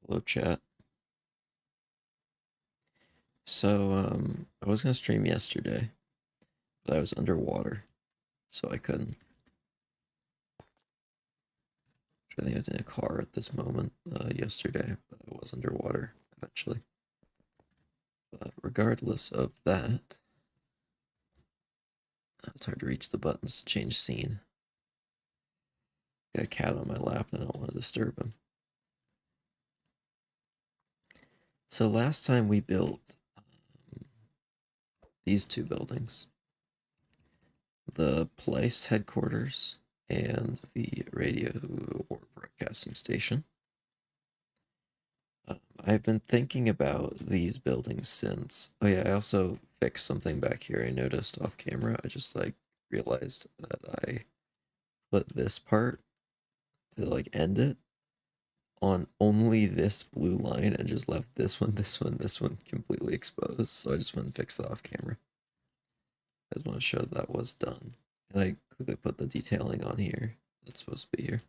Hello, chat. I was gonna stream yesterday, but I was underwater, so I couldn't. I think I was in a car at this moment yesterday, but I was underwater eventually. But regardless of that, it's hard to reach the buttons to change scene. Got a cat on my lap and I don't want to disturb him. So last time we built these two buildings, the place headquarters and the radio or broadcasting station. I've been thinking about these buildings since. Oh yeah, I also fixed something back here. I noticed off camera. I just like realized that I put this part to like end it on only this blue line and just left this one completely exposed. So I just went and fixed that off camera. I just want to show that was done. And I quickly put the detailing on here. That's supposed to be here.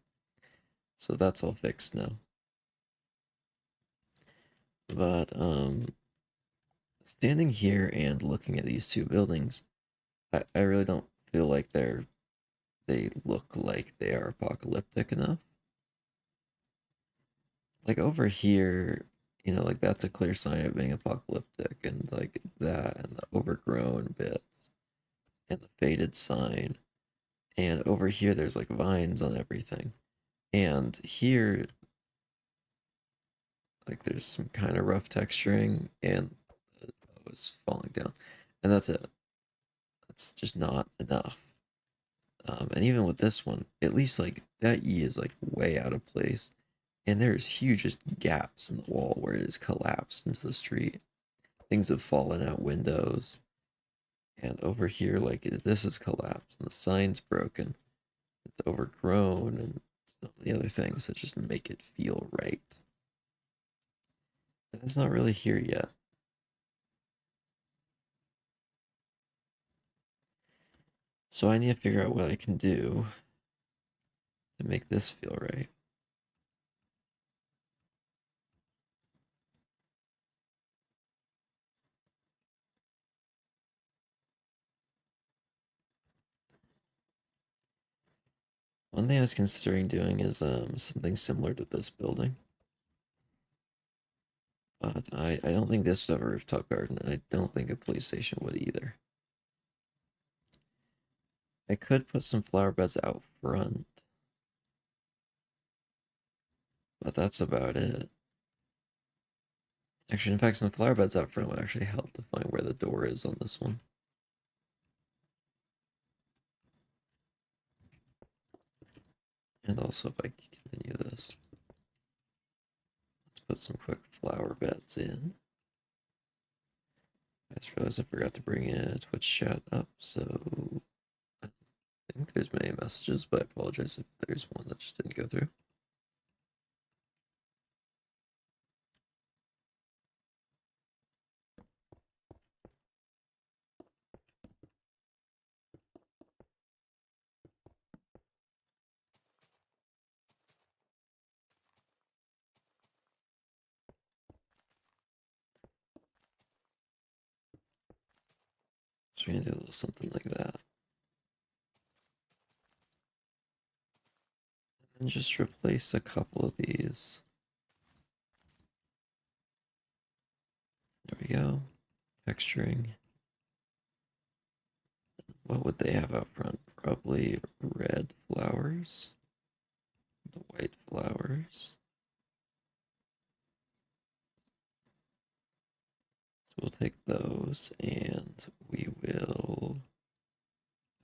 So that's all fixed now. But standing here and looking at these two buildings, I really don't feel like they look like they are apocalyptic enough. Like over here, like that's a clear sign of being apocalyptic, and like that and the overgrown bits and the faded sign. And over here there's like vines on everything. And here like there's some kind of rough texturing and it's falling down. And that's it. That's just not enough. And even with this one, at least like that E is like way out of place. And there's huge just gaps in the wall where it is collapsed into the street. Things have fallen out windows. And over here, like this is collapsed and the sign's broken. It's overgrown and so many other things that just make it feel right. And it's not really here yet. So I need to figure out what I can do to make this feel right. One thing I was considering doing is something similar to this building. But I don't think this would have a rooftop garden, and I don't think a police station would either. I could put some flower beds out front, but that's about it. Actually, in fact, some flower beds out front would actually help to find where the door is on this one. And also, if I continue this, let's put some quick flower beds in. I just realized I forgot to bring a Twitch chat up, so I think there's many messages, but I apologize if there's one that just didn't go through. So we're gonna do a little something like that. And just replace a couple of these. There we go. Texturing. What would they have out front? Probably red flowers. The white flowers. So we'll take those and we will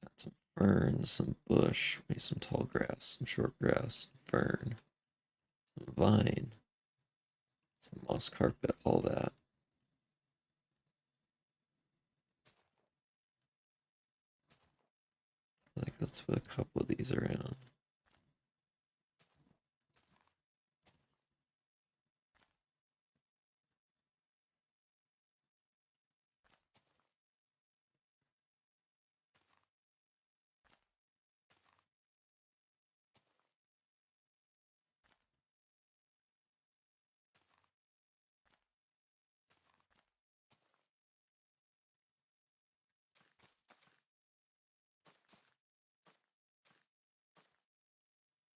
add some fern, some bush, maybe some tall grass, some short grass, fern, some vine, some moss carpet, all that. Like let's put a couple of these around.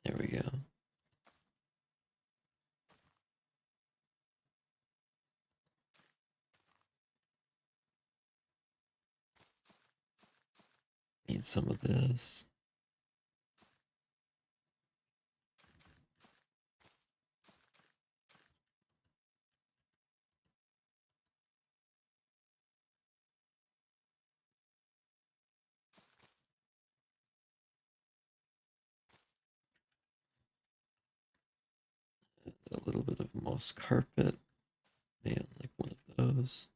There we go. Need some of this. A little bit of moss carpet. Man, like one of those.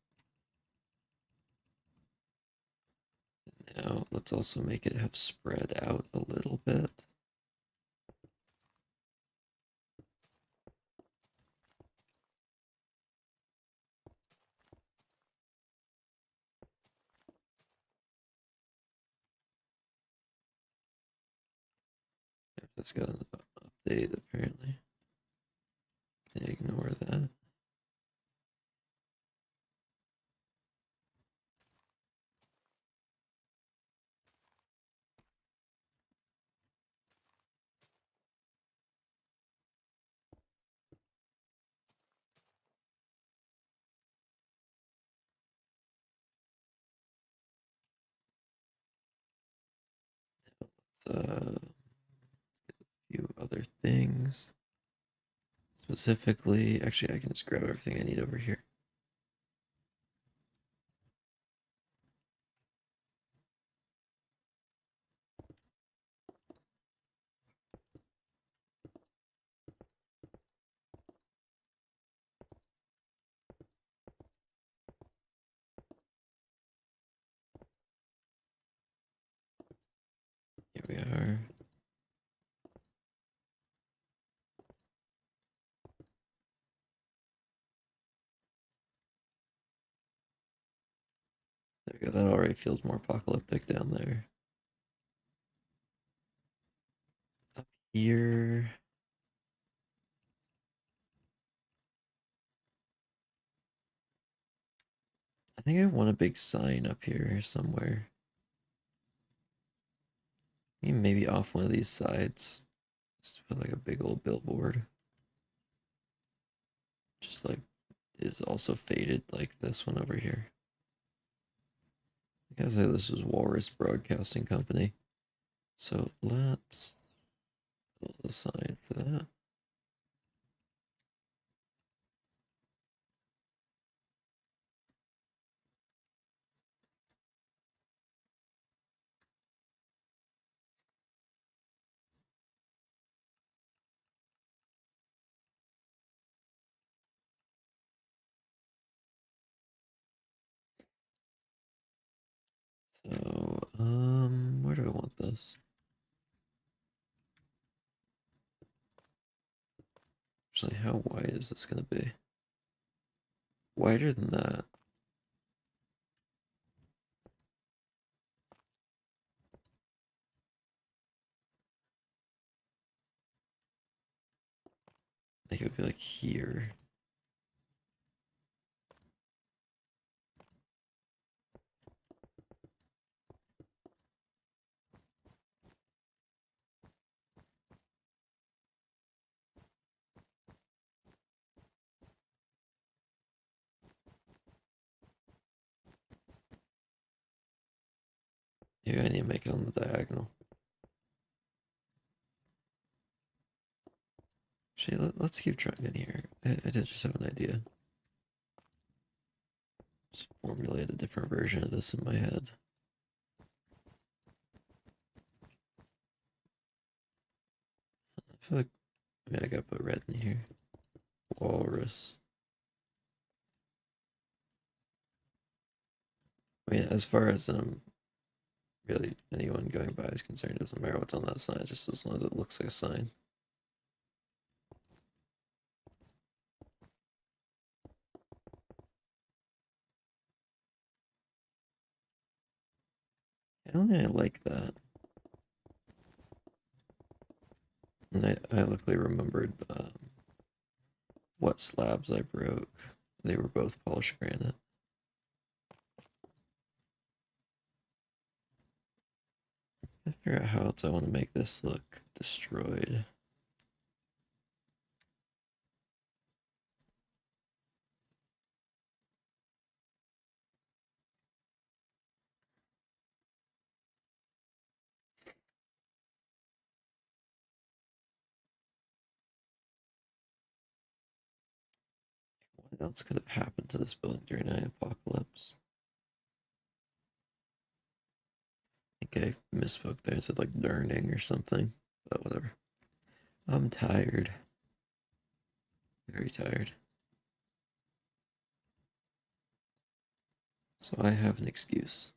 And now let's also make it have spread out a little bit. That's got an update apparently. Can I ignore that? Let's get a few other things. Specifically, actually, I can just grab everything I need over here. Here we are. There we go. That already feels more apocalyptic down there. Up here. I think I want a big sign up here somewhere. Maybe off one of these sides. Just put like a big old billboard. Just like is also faded like this one over here. I guess this is Walrus Broadcasting Company. So let's build a sign for that. So, where do I want this? Actually, how wide is this gonna be? Wider than that. I think it would be like here. Maybe I need to make it on the diagonal. Actually, let's keep trying in here. I did just have an idea. Just formulate a different version of this in my head. I feel like maybe I gotta put red in here. Walrus. I mean, as far as really anyone going by is concerned, it doesn't matter what's on that sign, just as long as it looks like a sign. I don't think I like that. And I luckily remembered what slabs I broke. They were both polished granite. I figure out how else I want to make this look destroyed. What else could have happened to this building during an apocalypse? I think I misspoke there. I said like burning or something, but whatever. I'm tired. Very tired. So I have an excuse.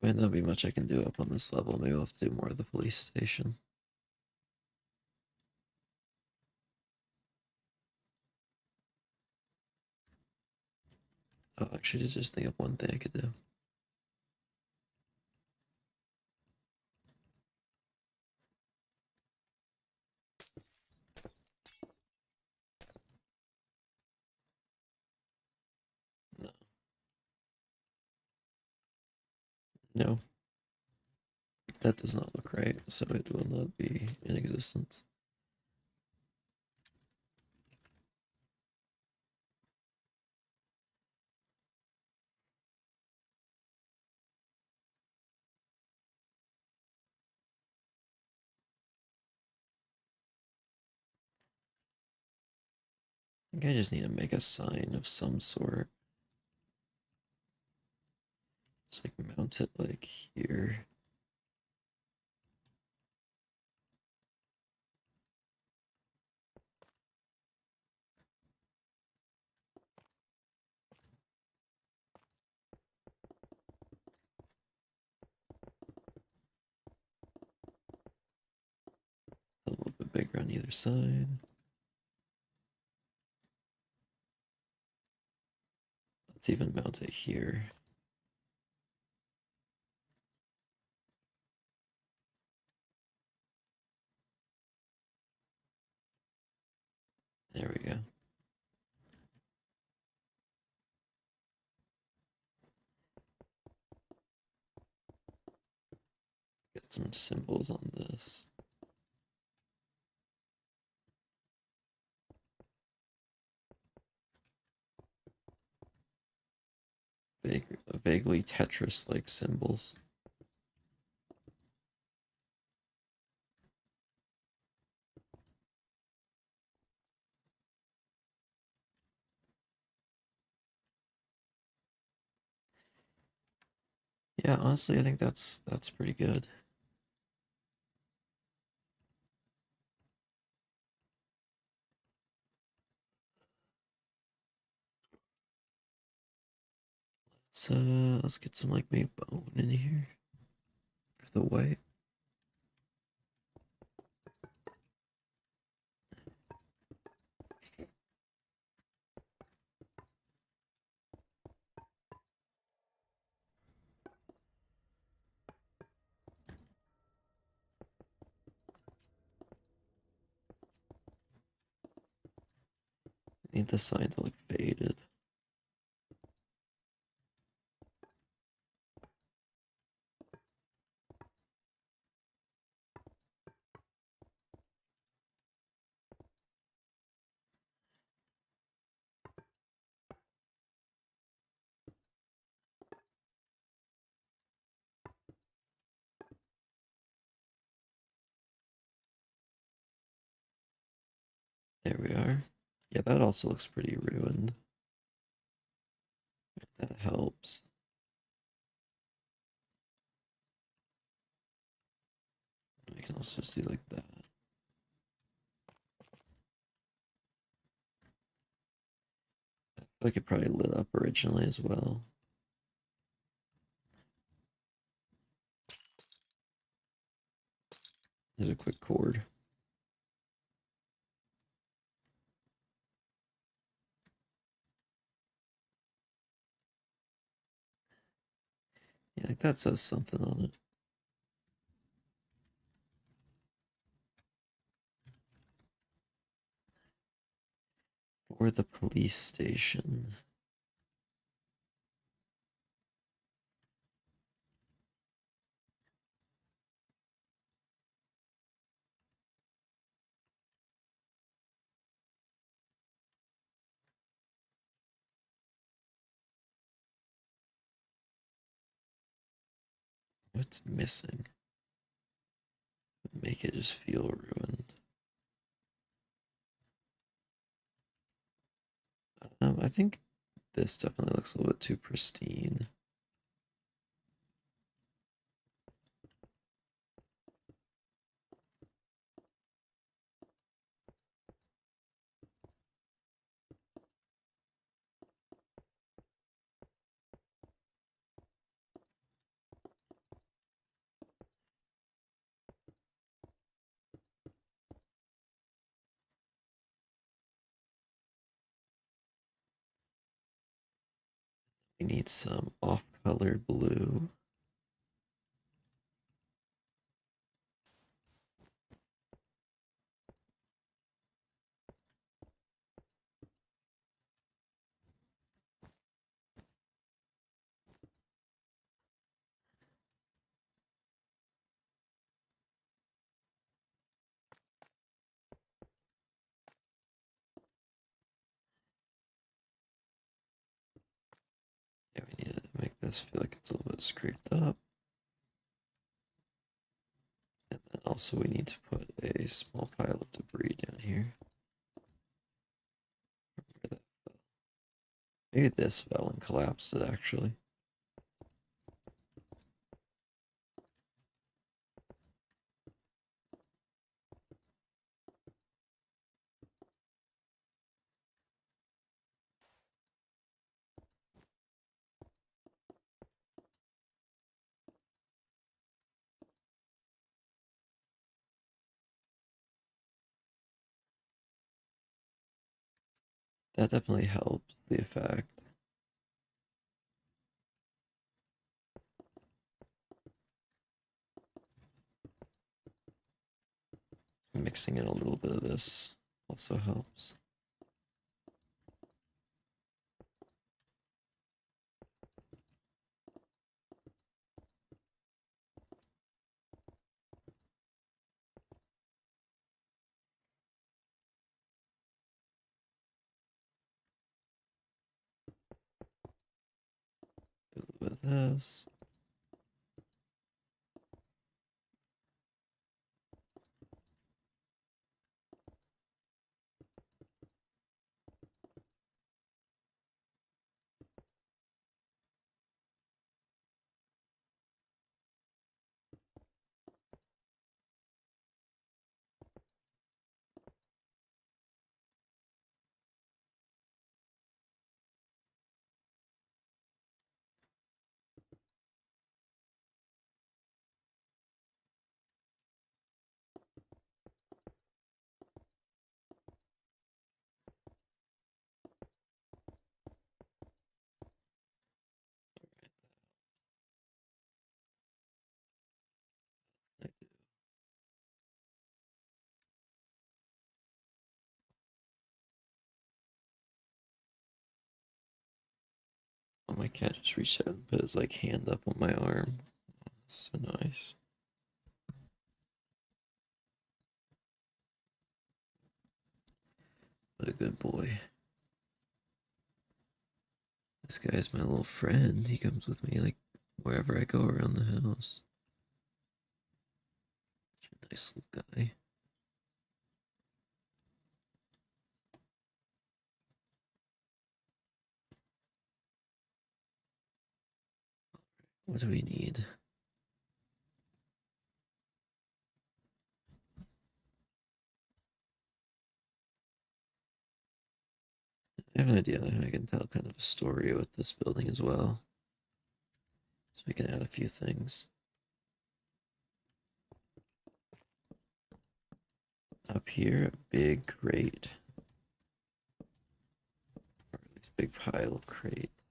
Might not be much I can do up on this level. Maybe I'll have to do more of the police station. Oh, actually, just think of one thing I could do. No. No. That does not look right, so it will not be in existence. I think I just need to make a sign of some sort. Just like mount it like here. A little bit bigger on either side. Let's even mount it here. There we go. Get some symbols on this. Vaguely Tetris-like symbols. Yeah, honestly, I think that's pretty good. Let's get some like maybe bone in here for the white. Need the sign to look faded. There we are. Yeah, that also looks pretty ruined. That helps. We can also just do like that. I feel like it probably lit up originally as well. There's a quick chord. Yeah, like that says something on it. For the police station. What's missing? Make it just feel ruined. I think this definitely looks a little bit too pristine. We need some off-color blue. Yeah, we need to make this feel like it's a little bit scraped up. And then also we need to put a small pile of debris down here. Where that fell. Maybe this fell and collapsed it actually. That definitely helps the effect. Mixing in a little bit of this also helps. A little bit of this. I do. Oh, my cat just reached out and put his like hand up on my arm. That's so nice. What a good boy. This guy's my little friend. He comes with me like wherever I go around the house. Such a nice little guy. What do we need? I have an idea how I can tell kind of a story with this building as well. So we can add a few things. Up here, a big crate. Or at least big pile of crates.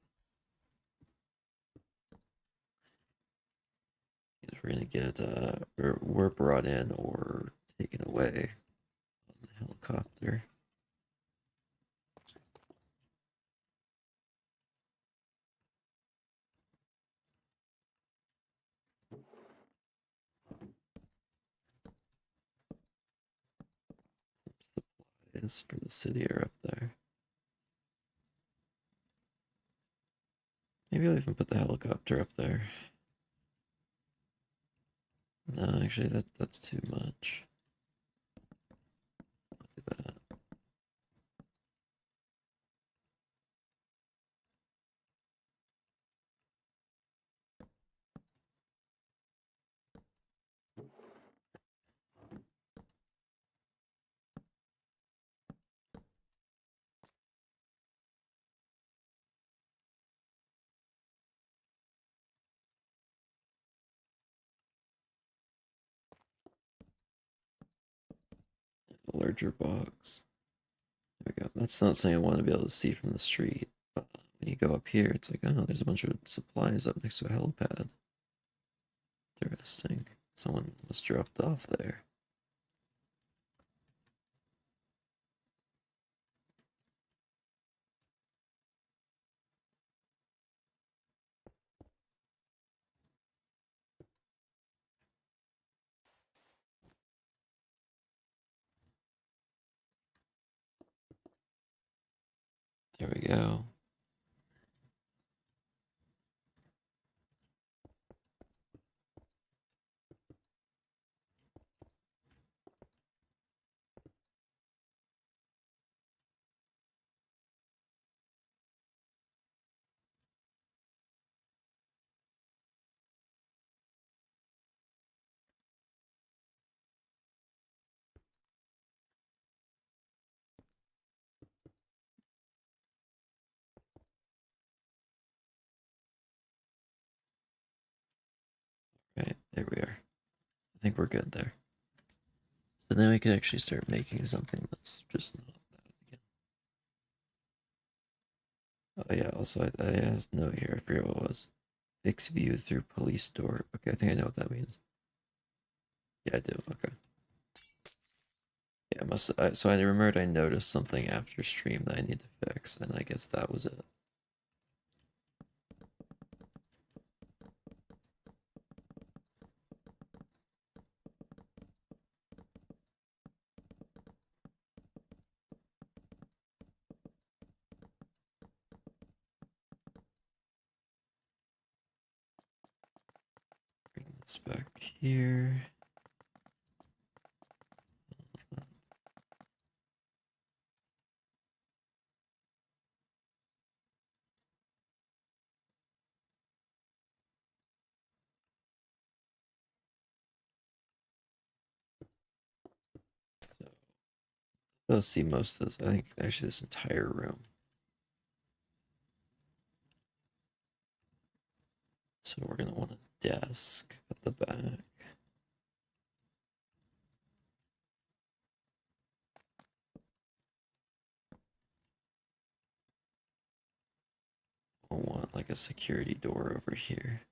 Because we're gonna get or we're brought in or taken away on the helicopter. Supplies for the city are up there. Maybe I'll even put the helicopter up there. No, actually, that's too much. I'll do that. A larger box. There we go. That's not something I want to be able to see from the street. But when you go up here, it's like, oh, there's a bunch of supplies up next to a helipad. Interesting. Someone was dropped off there. There we go. Right, there we are. I think we're good there. So now we can actually start making something that's just not that again. Oh yeah, also I has a note here, I forget what it was. Fixed view through police door. Okay, I think I know what that means. Yeah, I do, okay. Yeah, so I remembered I noticed something after stream that I need to fix, and I guess that was it. Bring this back here. So, let's see most of this. I think actually this entire room. So we're gonna want a desk at the back. We'll want like a security door over here.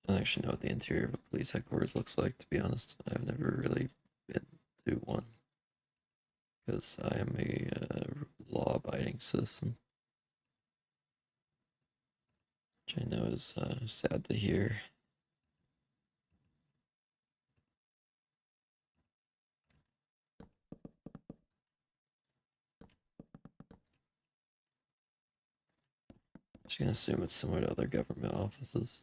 I don't actually know what the interior of a police headquarters looks like, to be honest. I've never really been to one because I am a law-abiding citizen, which I know is sad to hear. Just gonna assume it's similar to other government offices.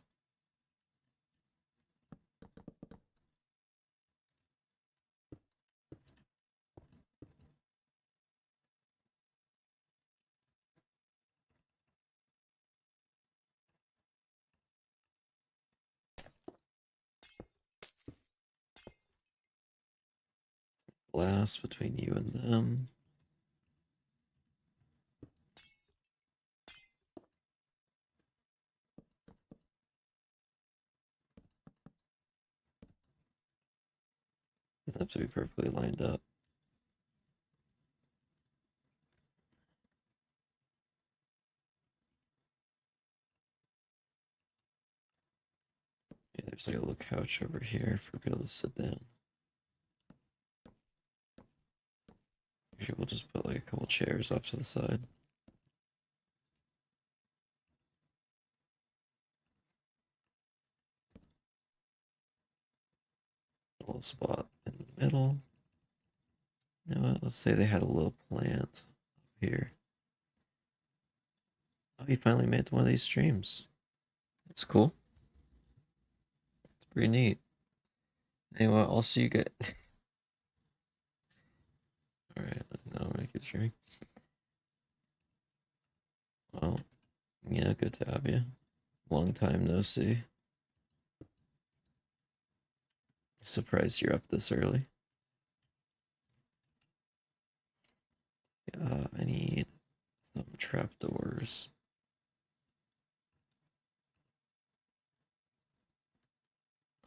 Glass between you and them. Doesn't have to be perfectly lined up. Yeah, there's like a little couch over here for people to sit down. Actually, we'll just put like a couple chairs off to the side. little spot in the middle. You know what? Let's say they had a little plant up here. Oh, you finally made one of these streams. That's cool. It's pretty neat. Anyway, I'll see you guys. Alright, now I'm gonna keep streaming. Well, yeah, good to have you. Long time no see. Surprised you're up this early. I need some trapdoors.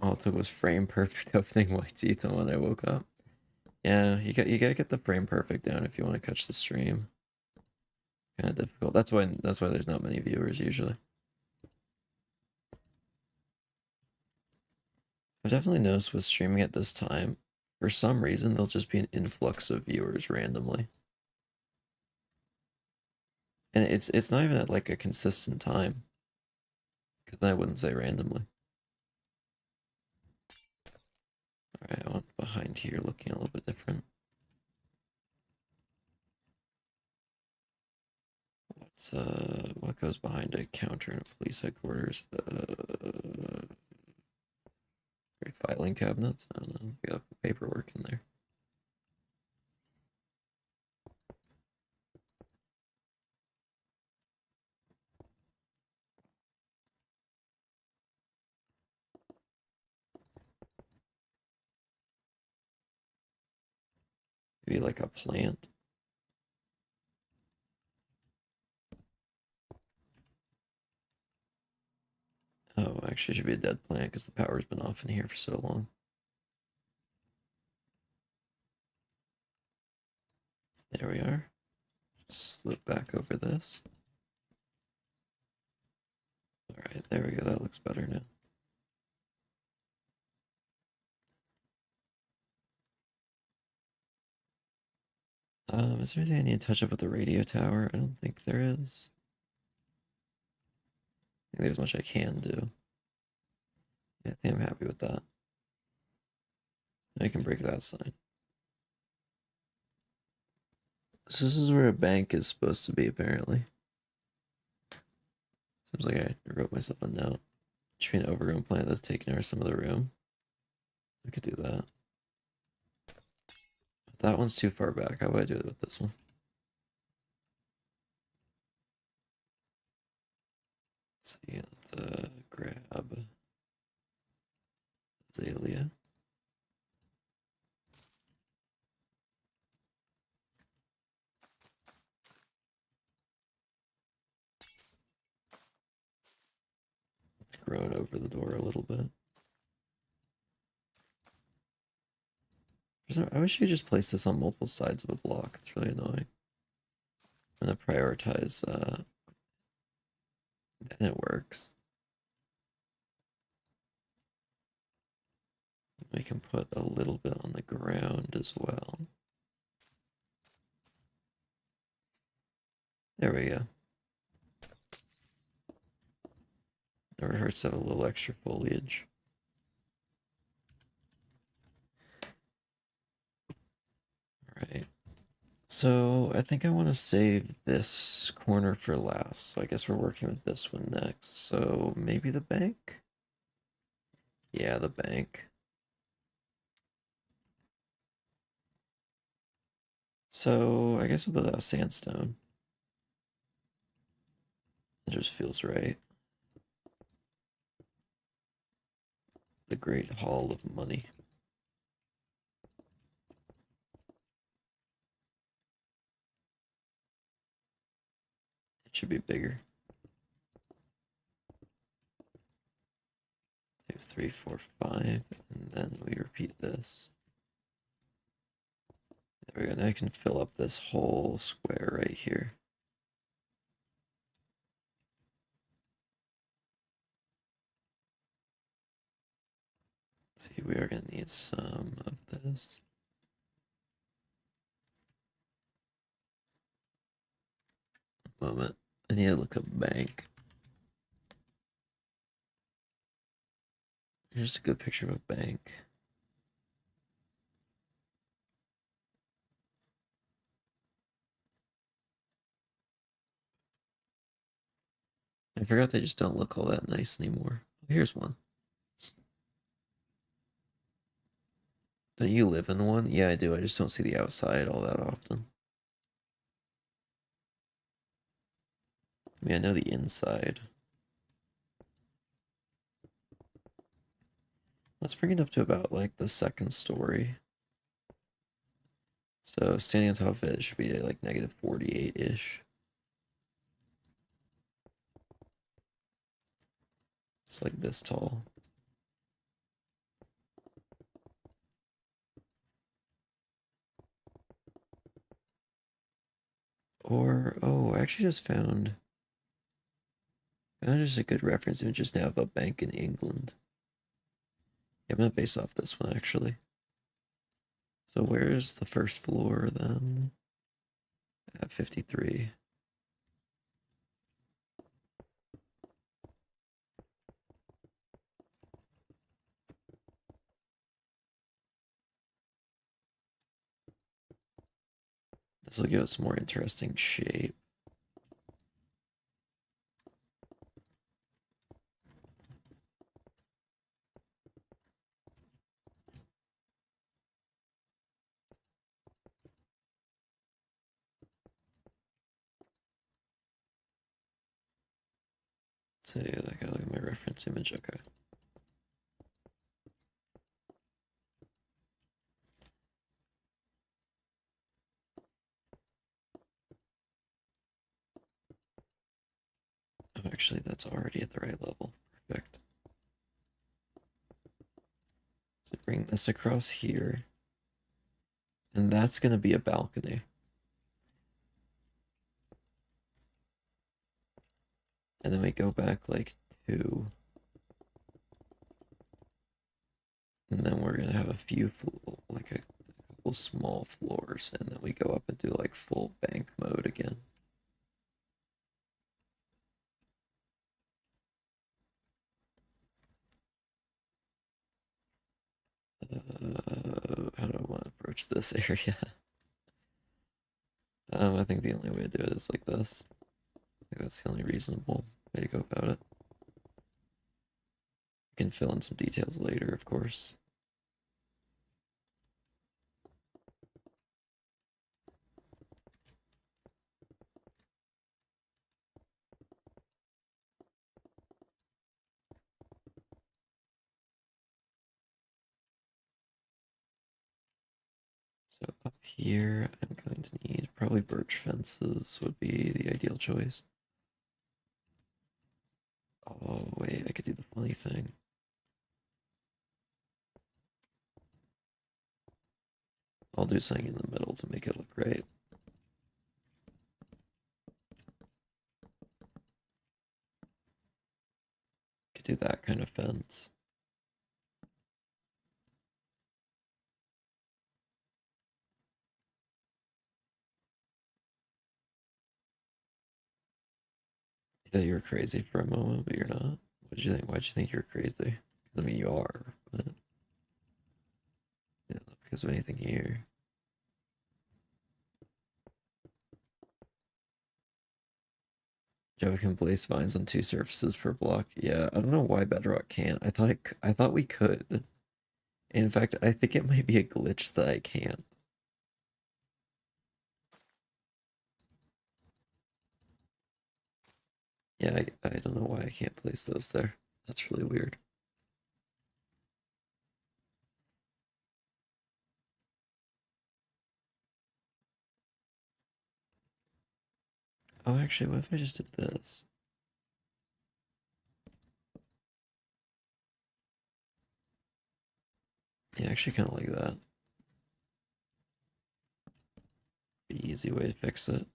All it took was frame perfect opening my teeth when I woke up. Yeah, you gotta get the frame perfect down if you want to catch the stream. Kind of difficult. That's why there's not many viewers usually. I've definitely noticed with streaming at this time, for some reason there'll just be an influx of viewers randomly. And it's not even at like a consistent time. Because I wouldn't say randomly. Alright, I want behind here looking a little bit different. What goes behind a counter in a police headquarters? Filing cabinets? I don't know. We got paperwork in there. Maybe like a plant. Oh, actually, it should be a dead plant because the power's been off in here for so long. There we are. Slip back over this. Alright, there we go. That looks better now. Is there anything I need to touch up with the radio tower? I don't think there is. I think there's much I can do. Yeah, I think I'm happy with that. I can break that sign. So this is where a bank is supposed to be, apparently. Seems like I wrote myself a note. Should be an overgrown plant that's taking over some of the room. I could do that. If that one's too far back, how would I do it with this one? Let's see, let's grab Azalea. Let's grow it over the door a little bit. I wish you could just place this on multiple sides of a block. It's really annoying. I'm gonna prioritize, and it works. We can put a little bit on the ground as well. There we go. Never hurts to have a little extra foliage. Alright. So I think I want to save this corner for last. So I guess we're working with this one next. So maybe the bank? Yeah, the bank. So I guess we'll build out sandstone. It just feels right. The Great Hall of Money. It should be bigger. 2, 3, 4, 5, and then we repeat this. There we go. Now I can fill up this whole square right here. Let's see, we are going to need some of this. Moment. I need to look up bank. Here's a good picture of a bank. I forgot they just don't look all that nice anymore. Here's one. Don't you live in one? Yeah, I do. I just don't see the outside all that often. I mean, I know the inside. Let's bring it up to about like the second story. So standing on top of it should be like negative 48-ish. It's like this tall. Or, oh, I actually just found just a good reference image just now of a bank in England. Yeah, I'm gonna base off this one actually. So where's the first floor then? At 53. This will give us more interesting shape. So like, I look at my reference image. Okay. Oh, actually, that's already at the right level. Perfect. So bring this across here. And that's going to be a balcony. And then we go back like 2. And then we're going to have a few, like a couple small floors. And then we go up and do like full bank mode again. How do I want to approach this area? I think the only way to do it is like this. I think that's the only reasonable way to go about it. You can fill in some details later, of course. So up here, I'm going to need probably birch fences would be the ideal choice. Oh, wait, I could do the funny thing. I'll do something in the middle to make it look great. Could do that kind of fence. You thought you were crazy for a moment, but you're not. What did you think? Why'd you think you were crazy? I mean, you are, but not because of anything here. Java can place vines on 2 surfaces per block. Yeah, I don't know why Bedrock can't. I thought we could. In fact, I think it might be a glitch that I can't. Yeah, I don't know why I can't place those there. That's really weird. Oh, actually, what if I just did this? Yeah, actually kind of like that. Be easy way to fix it.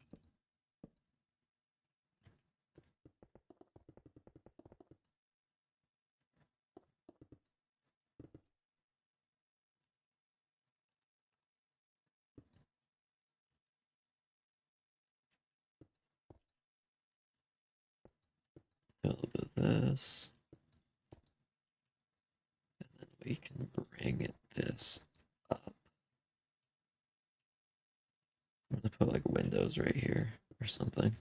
Do a little bit of this. And then we can bring this up. I'm gonna put like windows right here or something.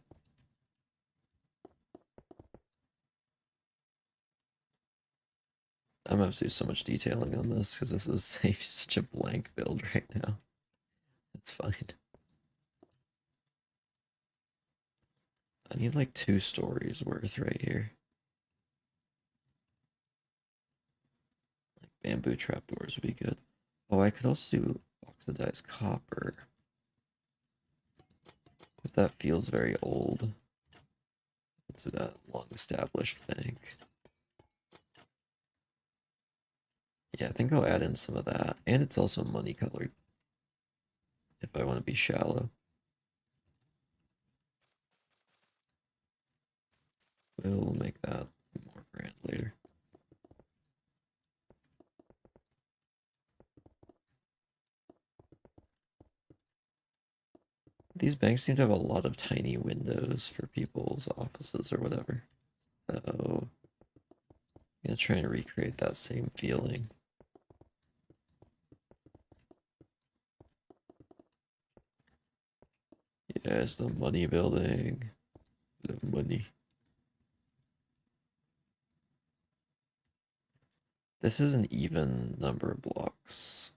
I'm gonna have to do so much detailing on this because this is such a blank build right now. It's fine. I need like 2 stories worth right here. Like bamboo trapdoors would be good. Oh, I could also do oxidized copper. But that feels very old. To that long established bank. Yeah, I think I'll add in some of that. And it's also money colored if I want to be shallow. We'll make that more grand later. These banks seem to have a lot of tiny windows for people's offices or whatever. So I'm gonna try and recreate that same feeling. Yeah, it's the money building. The money. This is an even number of blocks.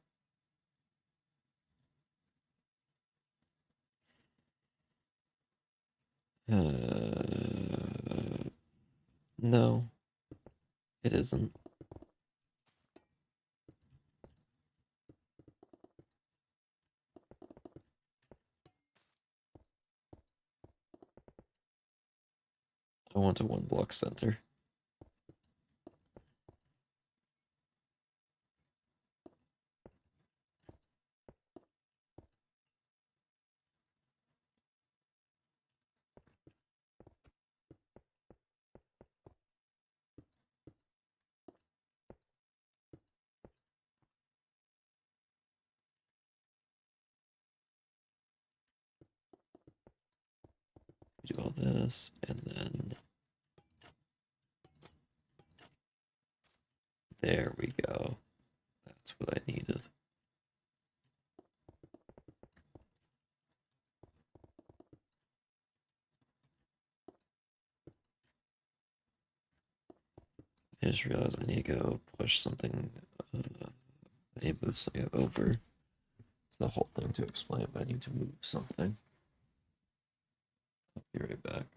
No, it isn't. I want a 1 block center. Do all this, and then there we go. That's what I needed. I just realized I need to go push something. I need to move something over. It's the whole thing to explain, but I need to move something. I'll be right back.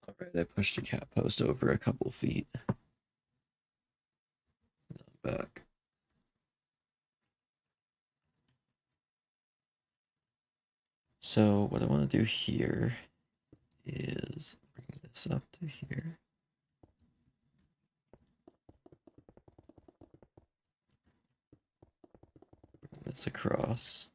Alright, I pushed a cat post over a couple feet. Now I'm back. So what I want to do here is bring this up to here. Bring this across.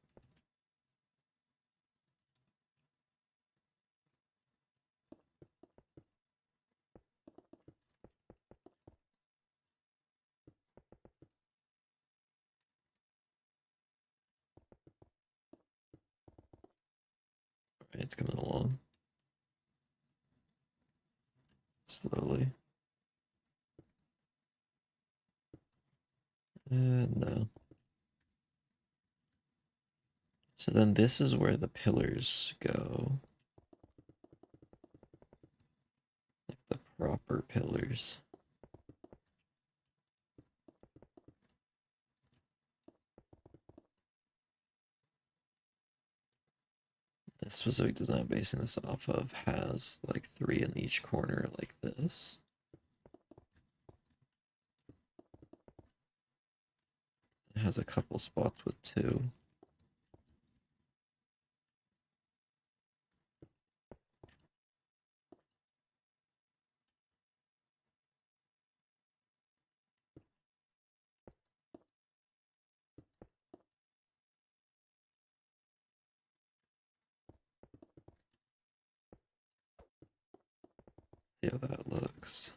Alright, it's coming along. Slowly. No. So then this is where the pillars go. Like the proper pillars. The specific design I'm basing this off of has like 3 in each corner like this. It has a couple spots with 2. See how that looks.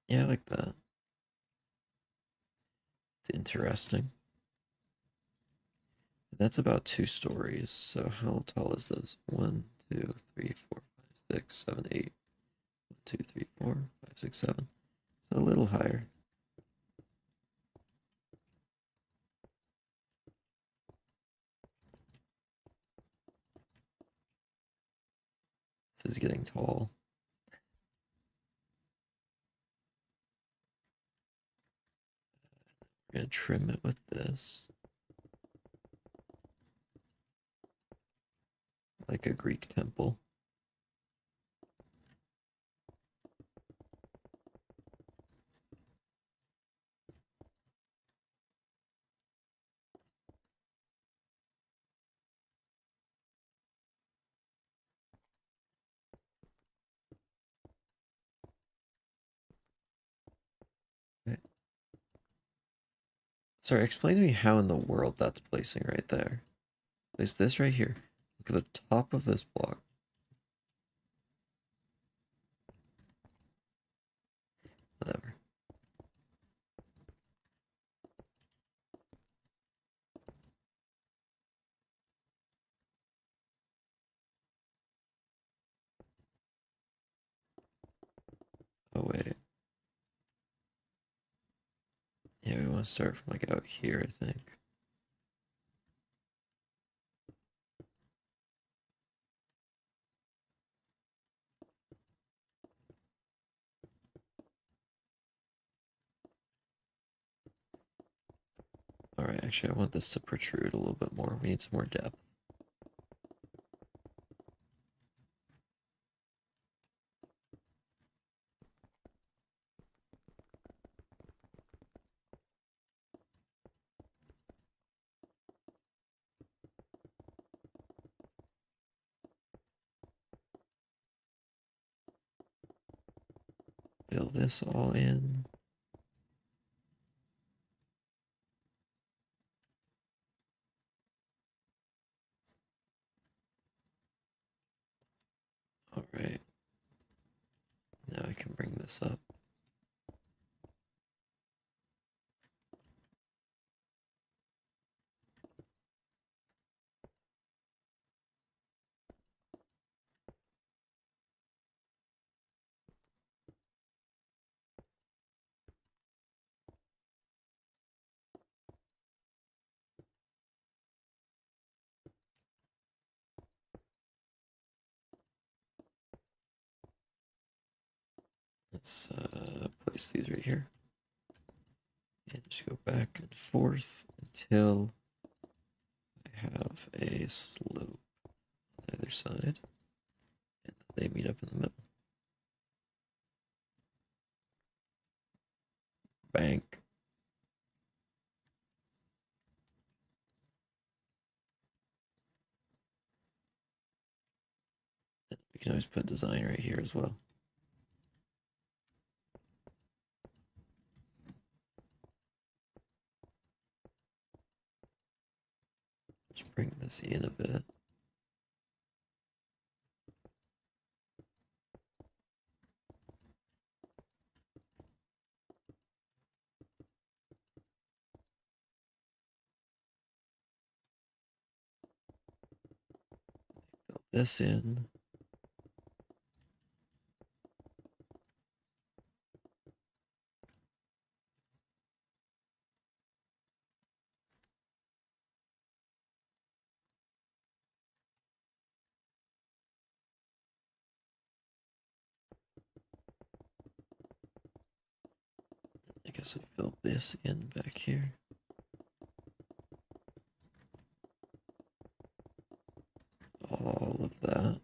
Yeah, I like that. It's interesting. That's about 2 stories. So how tall is this? 1, 2, 3, 4, 5, 6, 7, 8. 1, 2, 3, 4, 5, 6, 7. So a little higher. This is getting tall. We're gonna trim it with this, like a Greek temple. Right. Sorry, explain to me how in the world that's placing right there. Place this right here. Look at the top of this block. Whatever. Oh wait. Yeah, we want to start from like out here, I think. Alright, actually I want this to protrude a little bit more. We need some more depth. Fill this all in. Alright. Now I can bring this up. Let's place these right here. And just go back and forth until I have a slope on the other side. And they meet up in the middle. Bank. And we can always put design right here as well. Just bring this in a bit. Fill this in. I guess I fill this in back here. All of that.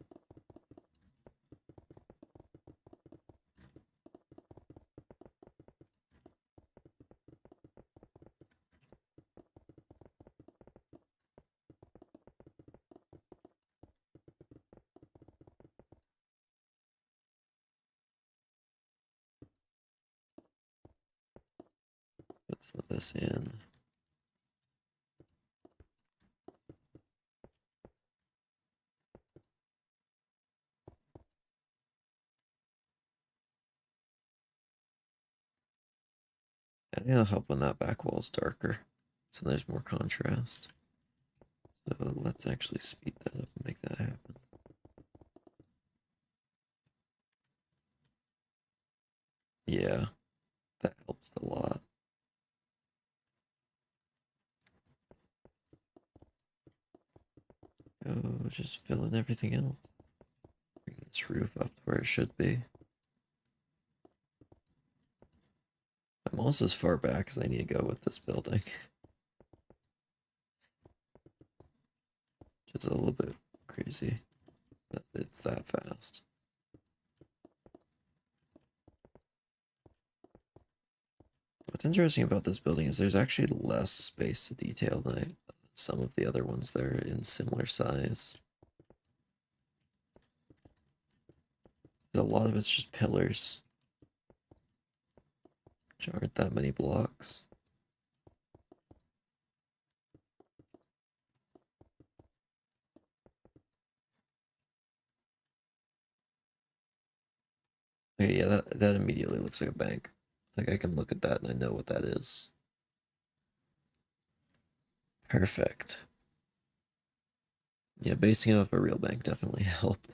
Put some of this in. I think it'll help when that back wall is darker, so there's more contrast. So let's actually speed that up and make that happen. Yeah, that helps a lot. Oh, just fill in everything else. Bring this roof up to where it should be. I'm also as far back as I need to go with this building. Just a little bit crazy that it's that fast. What's interesting about this building is there's actually less space to detail than some of the other ones that are in similar size. A lot of it's just pillars, which aren't that many blocks. Okay, yeah, that immediately looks like a bank. Like I can look at that and I know what that is. Perfect. Yeah, basing it off a real bank definitely helped.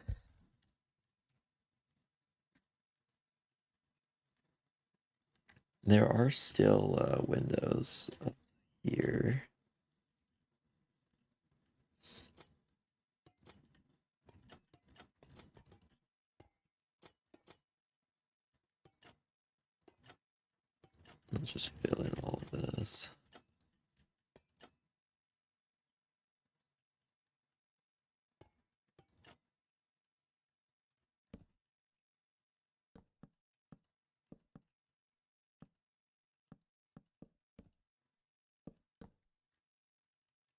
There are still windows up here. Let's just fill in all of this.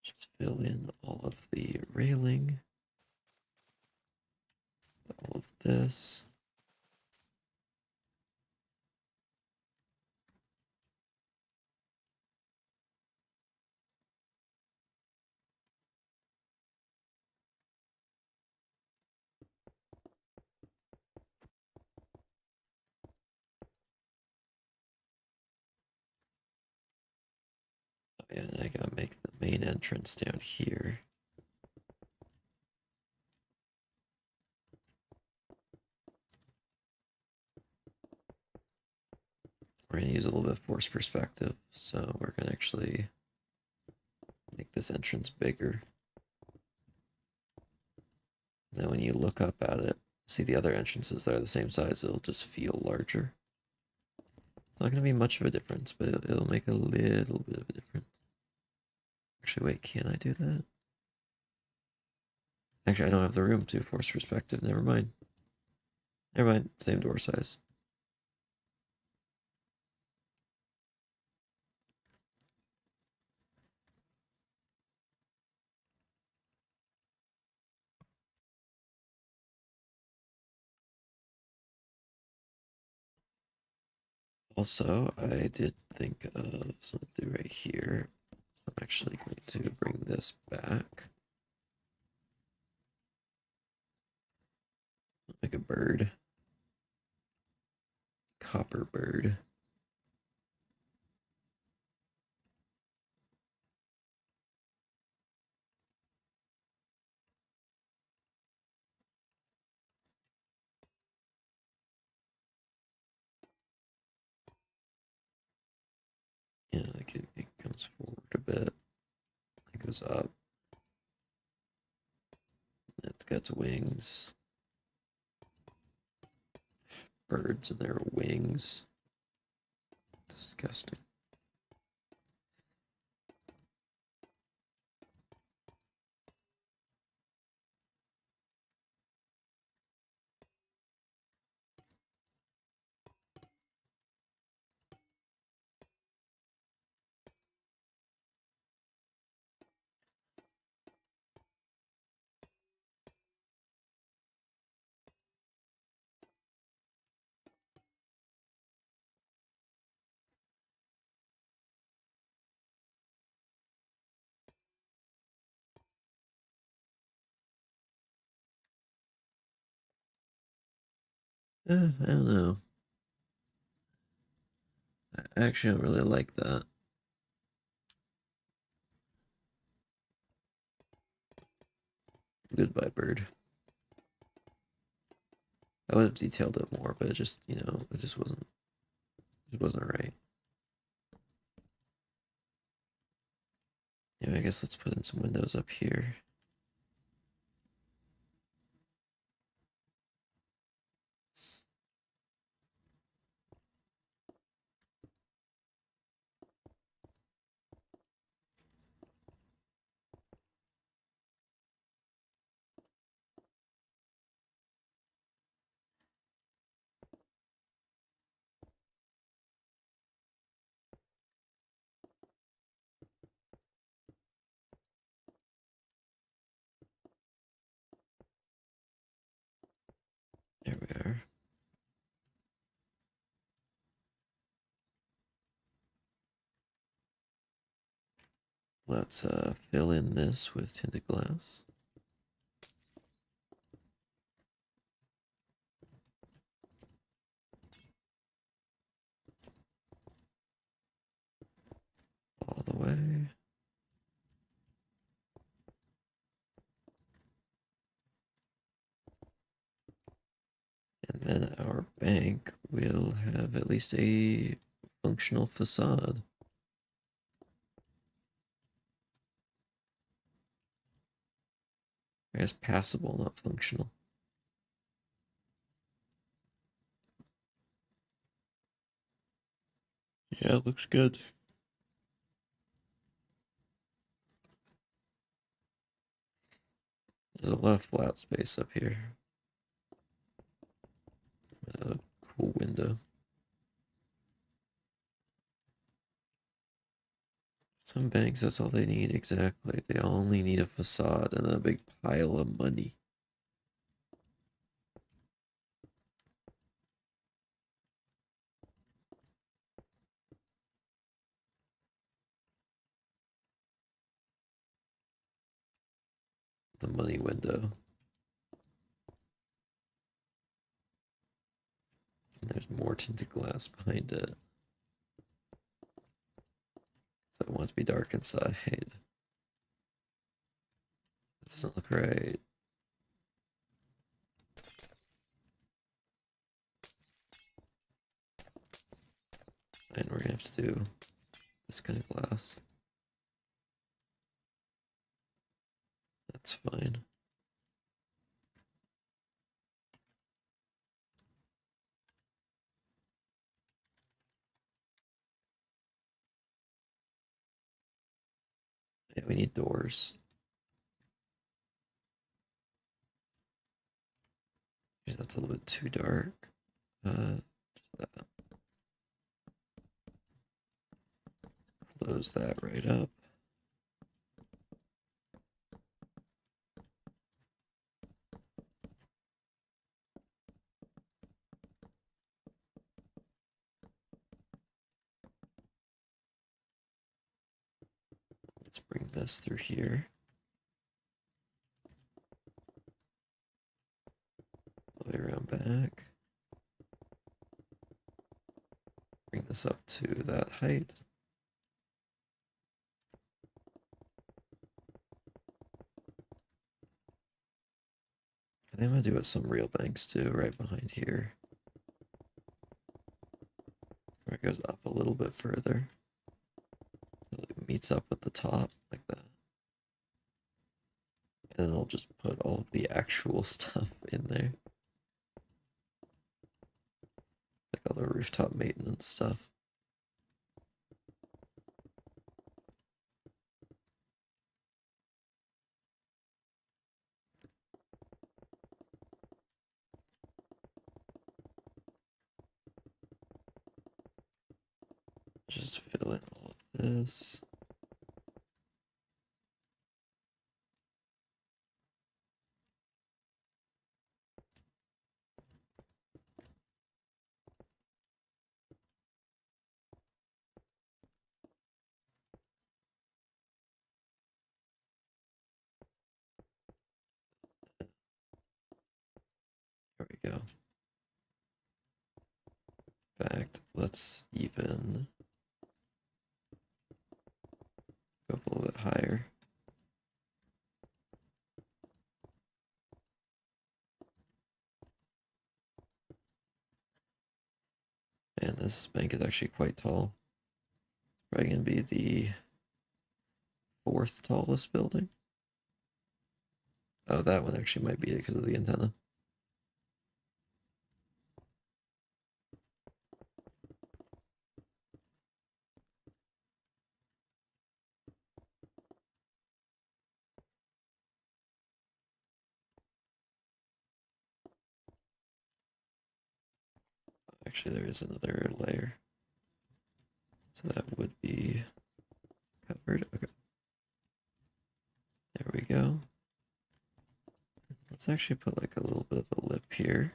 Just fill in all of the railing, all of this. Oh, yeah, and I gotta make the main entrance down here. We're gonna use a little bit of force perspective, so we're gonna actually make this entrance bigger. And then when you look up at it, see the other entrances that are the same size, it'll just feel larger. It's not gonna be much of a difference, but it'll make a little bit of a difference. Actually, wait, can I do that? Actually, I don't have the room to force perspective. Never mind. Never mind. Same door size. Also, I did think of something right here. So I'm actually going to bring this back. Like a bird. Copper bird. Yeah, like it comes forward a bit. It goes up. It's got its wings. Birds and their wings. Disgusting. I don't know. I actually don't really like that. Goodbye, bird. I would have detailed it more, but it just, you know, it wasn't right. Yeah, I guess let's put in some windows up here. There we are. Let's fill in this with tinted glass. All the way. And then our bank will have at least a functional facade. I guess passable, not functional. Yeah, it looks good. There's a lot of flat space up here. A cool window. Some banks, that's all they need, exactly. They only need a facade and a big pile of money. The money window. And there's more tinted glass behind it. So I want it to be dark inside. That doesn't look right. And we're gonna have to do this kind of glass. That's fine. Yeah, we need doors. That's a little bit too dark. That. Close that right up. Let's bring this through here. All the way around back. Bring this up to that height. I think I'm gonna do what some real banks do right behind here. Where it goes up a little bit further. So it meets up with the top like that. And then I'll just put all of the actual stuff in there. Like all the rooftop maintenance stuff. Just fill in all of this. There we go. In fact, let's even Go up a little bit higher. And this bank is actually quite tall. It's probably going to be the 4th tallest building. Oh, that one actually might be it because of the antenna. Actually, there is another layer. So that would be covered. Okay. There we go. Let's actually put like a little bit of a lip here.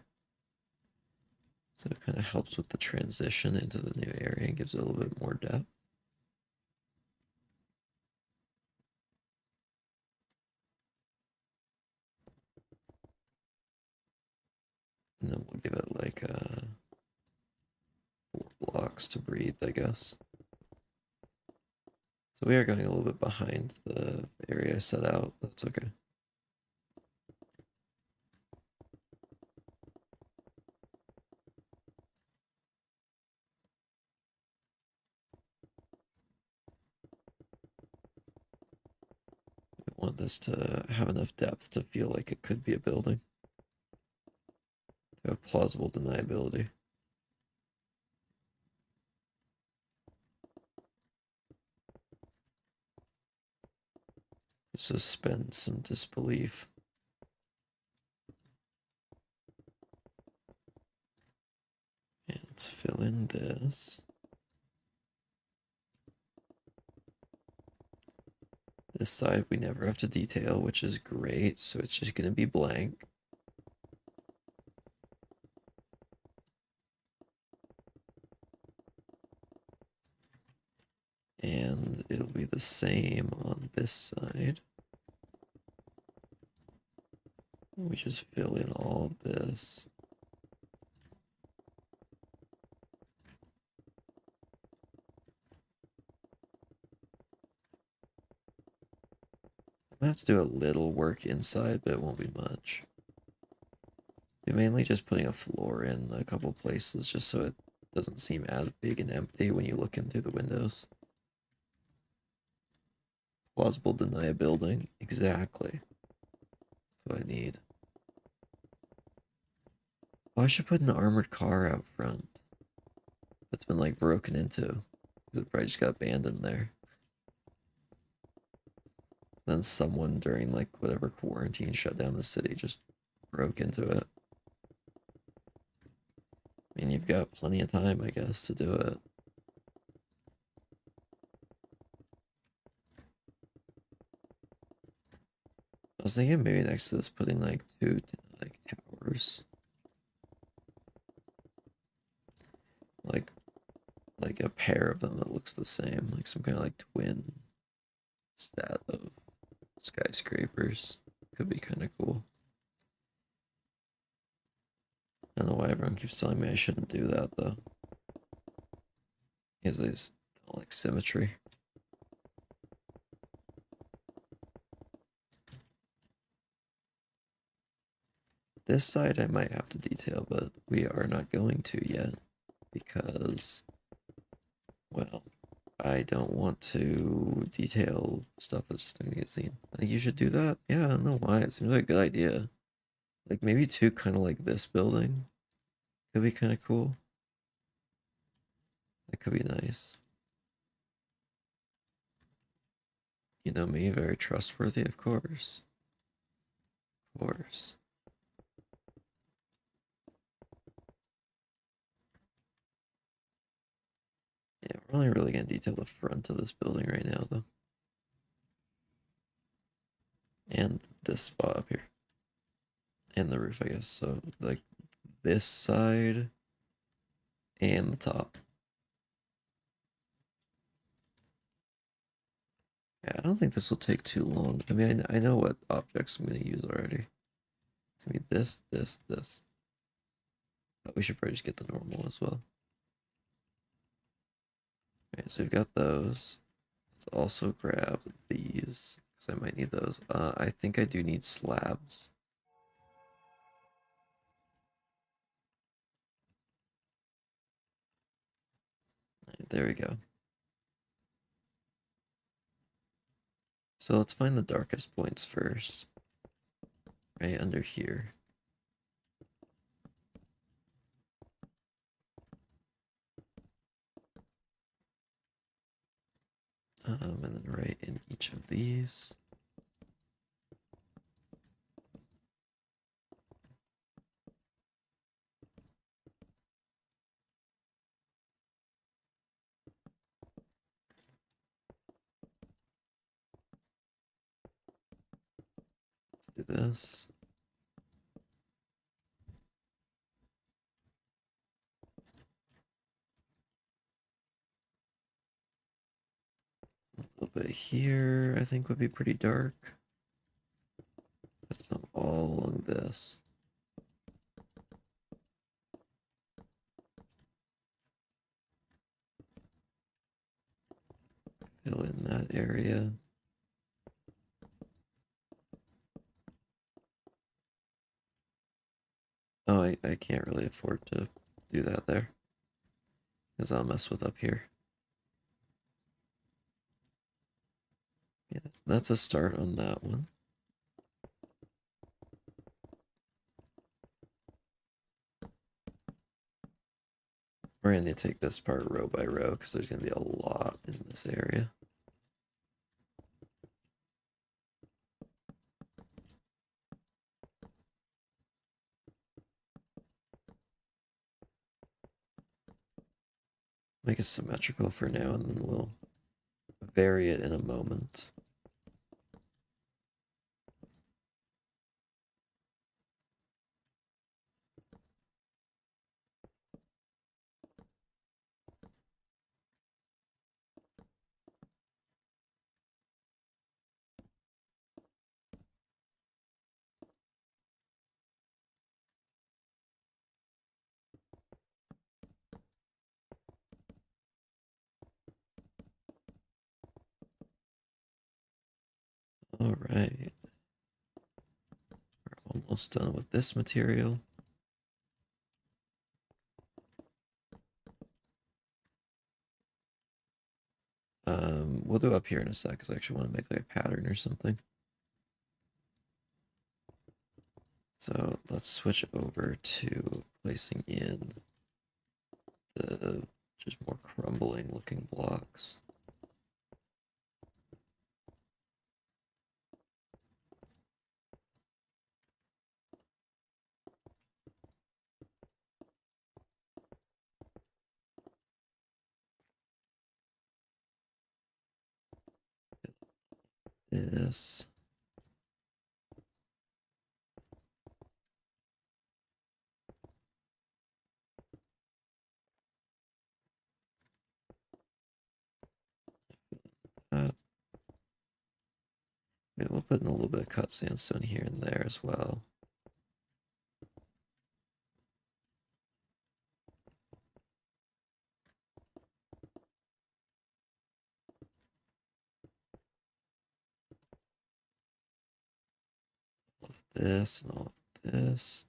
So it kind of helps with the transition into the new area and gives it a little bit more depth. And then we'll give it like 4 blocks to breathe, I guess. So we are going a little bit behind the area set out, but that's okay. I want this to have enough depth to feel like it could be a building. To have plausible deniability. To suspend some disbelief. And let's fill in this. This side we never have to detail, which is great, so it's just going to be blank. And it'll be the same on this side. We just fill in all of this. I have to do a little work inside, but it won't be much. We're mainly just putting a floor in a couple places just so it doesn't seem as big and empty when you look in through the windows. Plausible deniability. Exactly. That's what I need. Oh, I should put an armored car out front. That's been like broken into. It probably just got abandoned there. Then someone during like whatever quarantine shut down the city just broke into it. I mean, you've got plenty of time, I guess, to do it. I was thinking maybe next to this putting like 2 like towers. Like a pair of them that looks the same, like some kind of like twin stat of skyscrapers. Could be kind of cool. I don't know why everyone keeps telling me I shouldn't do that though. Because they just don't like symmetry. This side I might have to detail, but we are not going to yet because, well, I don't want to detail stuff that's just not gonna get seen. I think you should do that. Yeah, I don't know why. It seems like a good idea. Like maybe 2 kind of like this building could be kind of cool. That could be nice. You know me, very trustworthy, of course. Of course. Yeah, we're only really gonna detail the front of this building right now, though. And this spot up here. And the roof, I guess. So, like, this side and the top. Yeah, I don't think this will take too long. I mean, I know what objects I'm gonna use already. It's gonna be this, this, this. But we should probably just get the normal as well. Okay, so we've got those. Let's also grab these, because I might need those. I think I do need slabs. There we go. So let's find the darkest points first. Right under here. And then right in each of these. Let's do this. A little bit here, I think would be pretty dark. Put some all along this. Fill in that area. Oh, I can't really afford to do that there, because I'll mess with up here. Yeah, that's a start on that one. We're going to take this part row by row, because there's going to be a lot in this area. Make it symmetrical for now, and then we'll vary it in a moment. All right. We're almost done with this material. We'll do up here in a sec, because I actually want to make like a pattern or something. So let's switch over to placing in the just more crumbling looking blocks. This. We'll put in a little bit of cut sandstone here and there as well. All of this and all of this.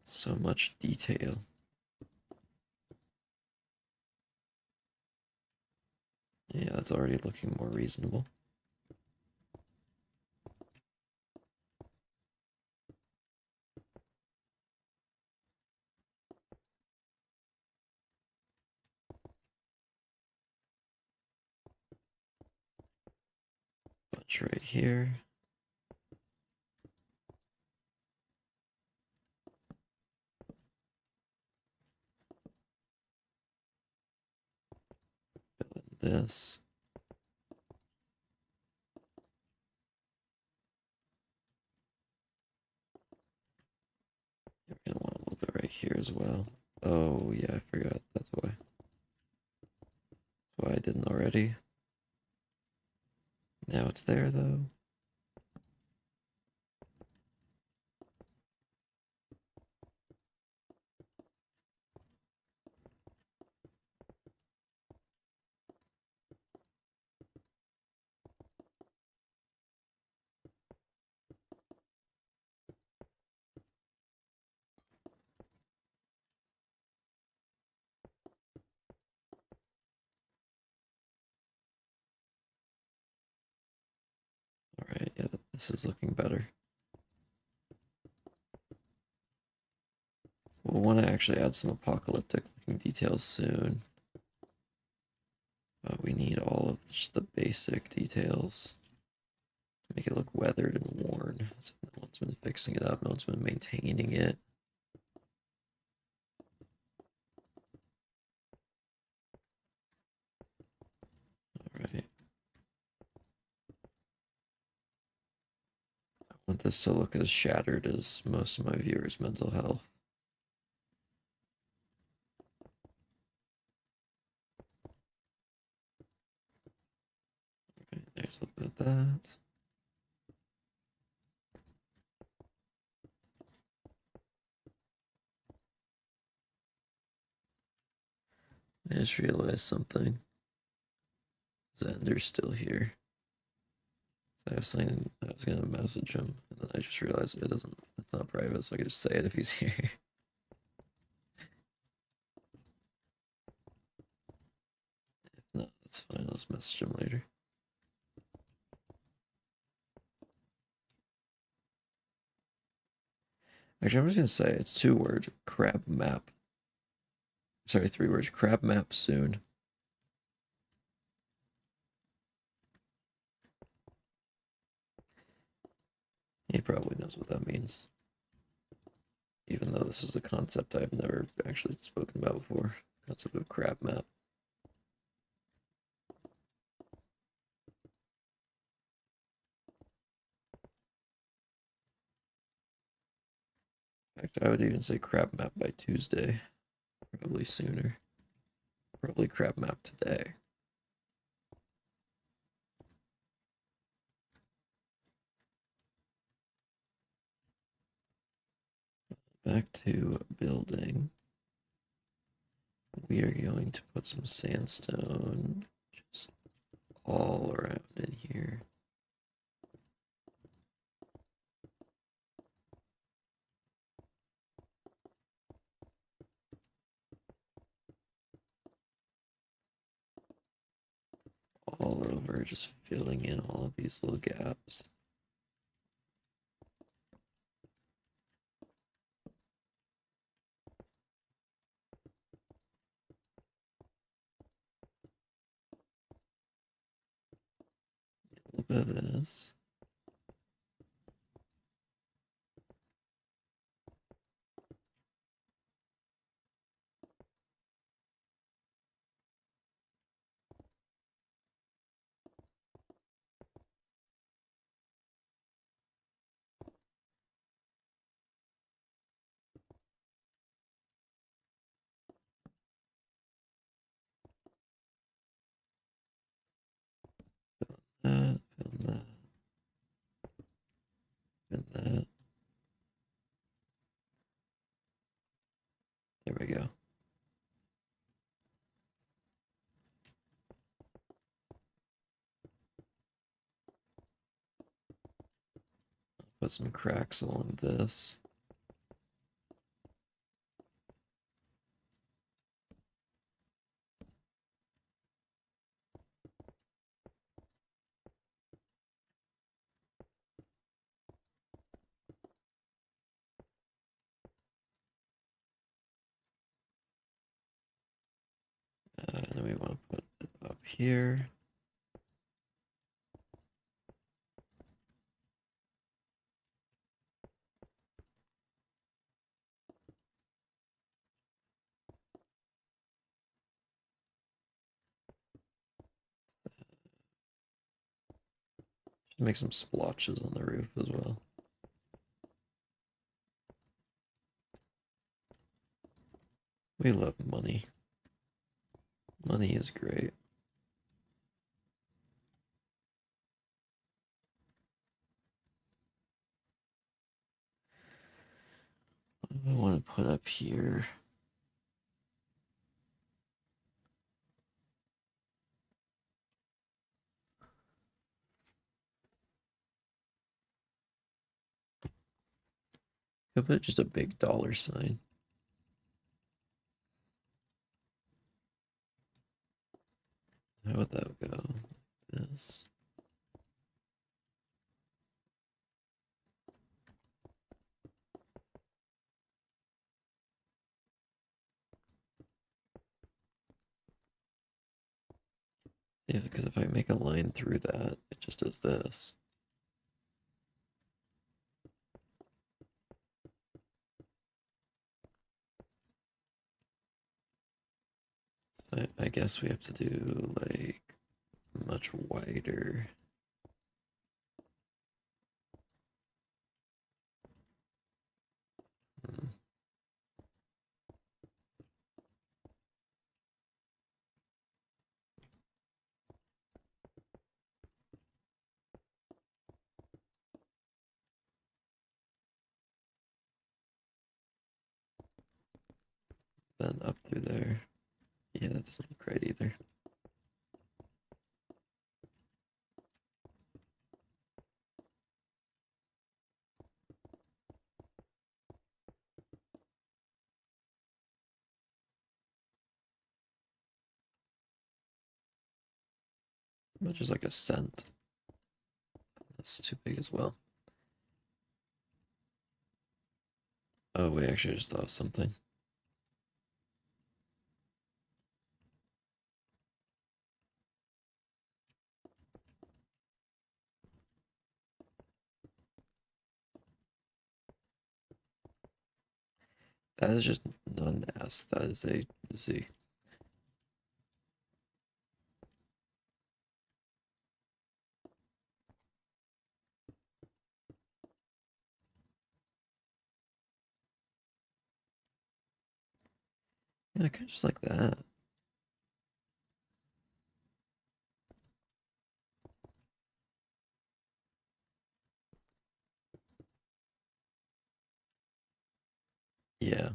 So much detail. Yeah, that's already looking more reasonable. Bunch right here. Fill in this. You're gonna want a little bit right here as well. Oh yeah, I forgot. That's why. That's why I didn't already. Now it's there though. Alright, yeah, this is looking better. We'll want to actually add some apocalyptic looking details soon. But we need all of just the basic details to make it look weathered and worn. So no one's been fixing it up, no one's been maintaining it. Alright. I want this to look as shattered as most of my viewers' mental health. Right, there's a little bit of that. I just realized something. Xander's still here. So I was gonna message him, and then I just realized it's not private, so I can just say it if he's here. If not, that's fine, I'll just message him later. Actually, I'm just gonna say it's 2 words, crab map. Sorry, 3 words, crab map soon. He probably knows what that means. Even though this is a concept I've never actually spoken about before. The concept of crab map. In fact, I would even say crab map by Tuesday. Probably sooner. Probably crab map today. Back to building. We are going to put some sandstone just all around in here. All over, just filling in all of these little gaps. A little bit of this. That, fill that, fill that. There we go. Put some cracks along this. And then we want to put it up here. Just make some splotches on the roof as well. We love money. Money is great. I want to put up here. Could put just a big $sign. How would that go? This. Yeah, because if I make a line through that, it just does this. So I guess we have to do like much wider. Hmm. Then up through there. Yeah, that doesn't look right either. Much as like a cent. That's too big as well. Oh wait, actually I just thought of something. That is just not an S, that is a Z. Yeah, kind of just like that. Yeah,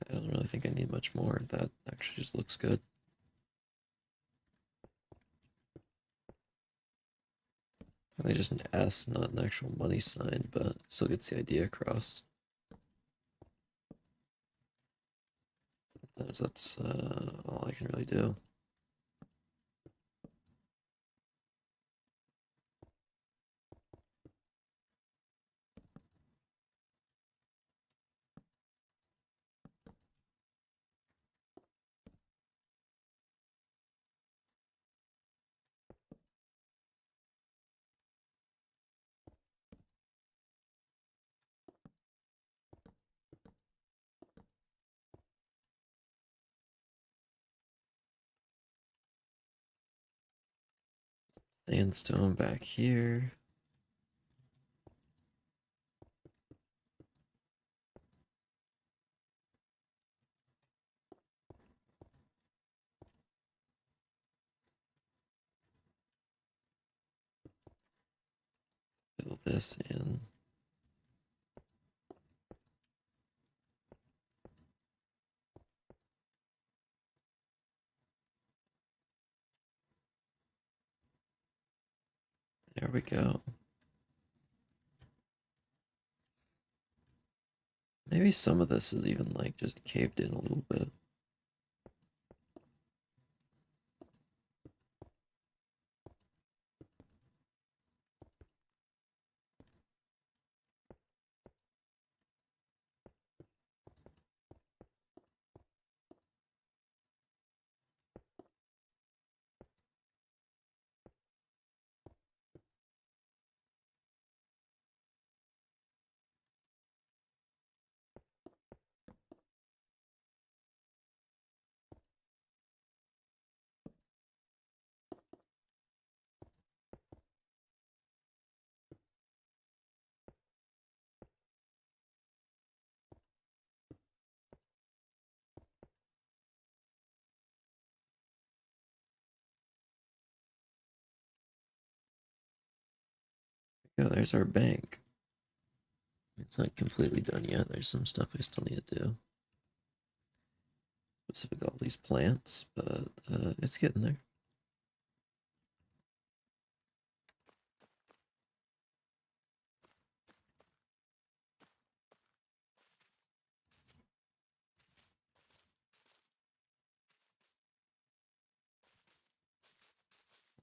I don't really think I need much more. That actually just looks good. Probably just an S, not an actual money sign, but still gets the idea across. Sometimes that's all I can really do. Sandstone back here. Fill this in. There we go. Maybe some of this is even like just caved in a little bit. Yeah, there's our bank. It's not completely done yet. There's some stuff I still need to do. Specific all these plants, but it's getting there.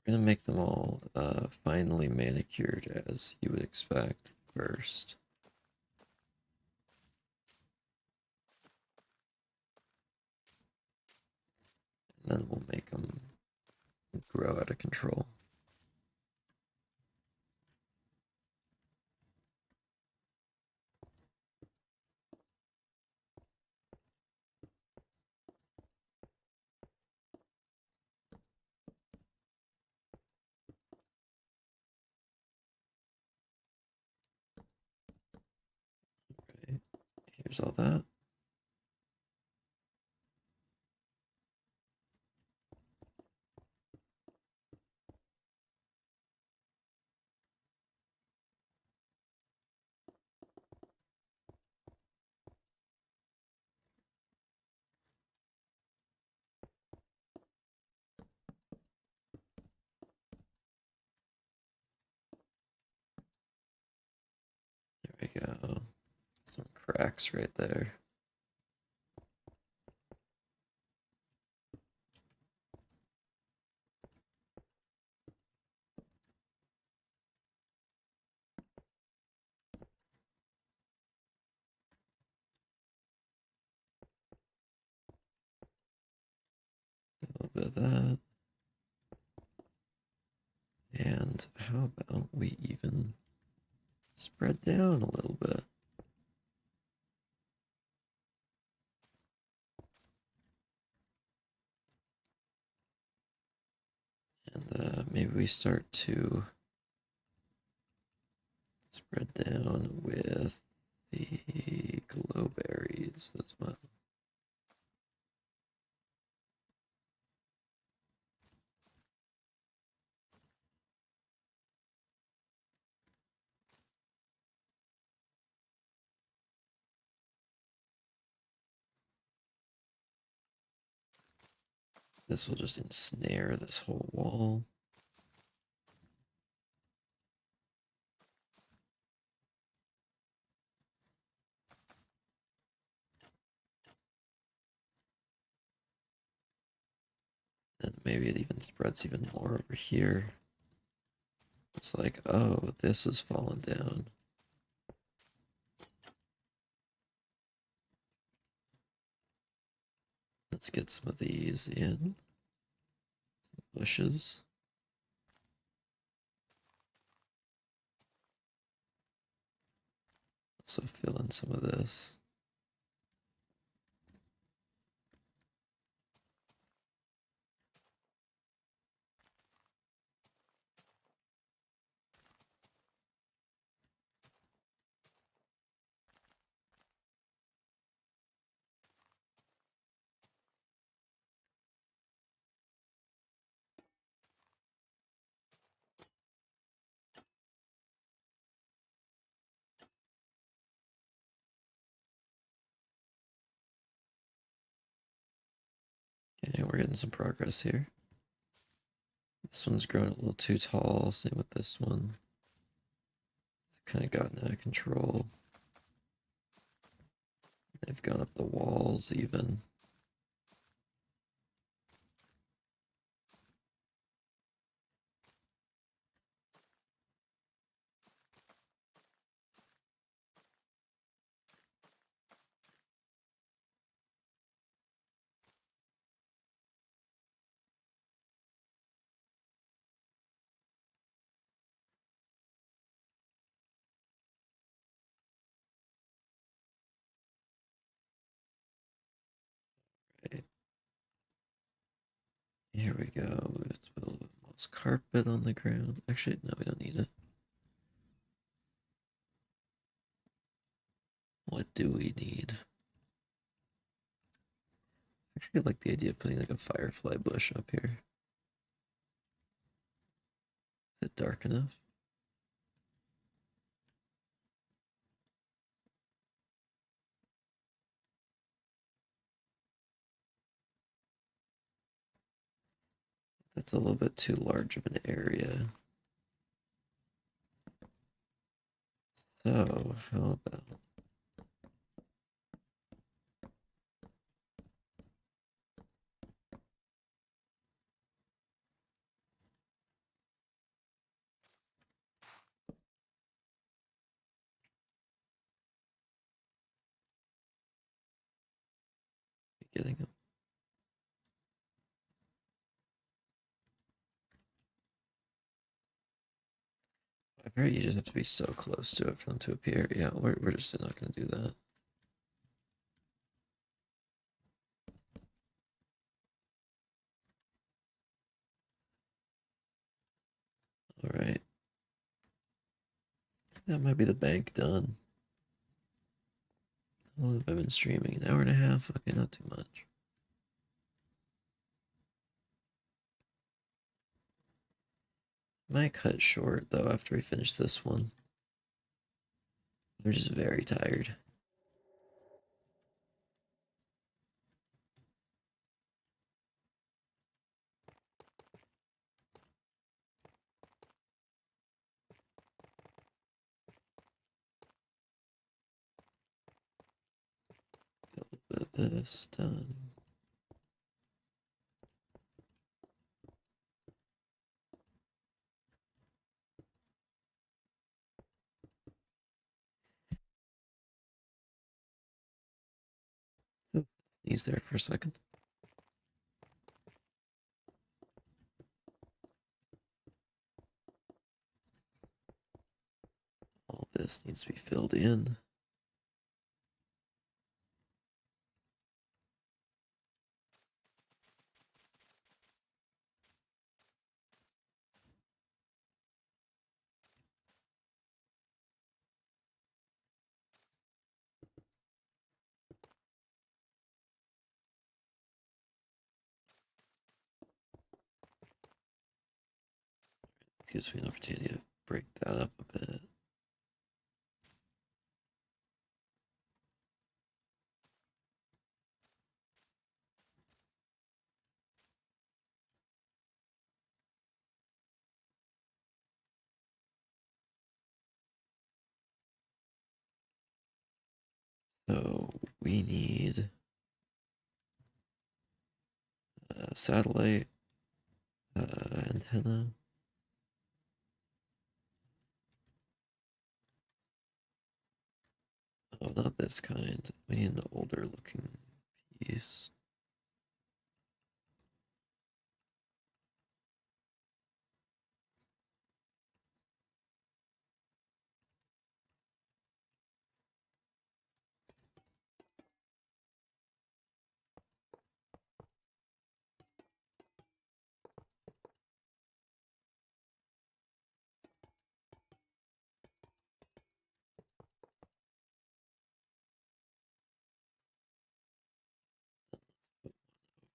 We're gonna make them all finely manicured as you would expect first. then we'll make them grow out of control. Right, here's all that. There we go. Some cracks right there. A little bit of that. And how about we even spread down a little bit? And maybe we start to spread down with the glowberries as well. This will just ensnare this whole wall. And maybe it even spreads even more over here. It's like, oh, this has fallen down. Let's get some of these in. Some bushes. Also fill in some of this. Okay, we're getting some progress here. This one's growing a little too tall, same with this one. It's kind of gotten out of control. They've gone up the walls even. Right. Here we go. Let's put a little bit moss carpet on the ground. Actually, no, we don't need it. What do we need? Actually, I like the idea of putting like a firefly bush up here. Is it dark enough? That's a little bit too large of an area. So, how about getting them? Right, you just have to be so close to it for them to appear. Yeah, we're just not gonna do that. Alright. That might be the bank done. How long have I been streaming? An hour and a half? Okay, not too much. Might cut it short though after we finish this one. I'm just very tired. Get a little bit of this done. Oh, sneeze there for a second. All this needs to be filled in. This gives me an opportunity to break that up a bit. So we need a satellite antenna. Oh, not this kind. We need an older looking piece.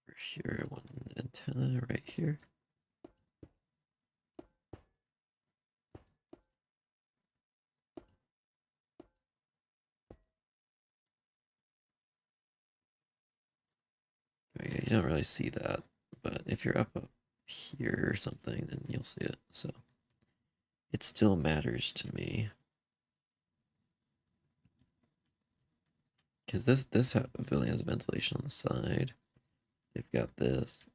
Over here, one antenna right here. Okay, you don't really see that, but if you're up here or something, then you'll see it. So it still matters to me because this pavilion has ventilation on the side. They've got this.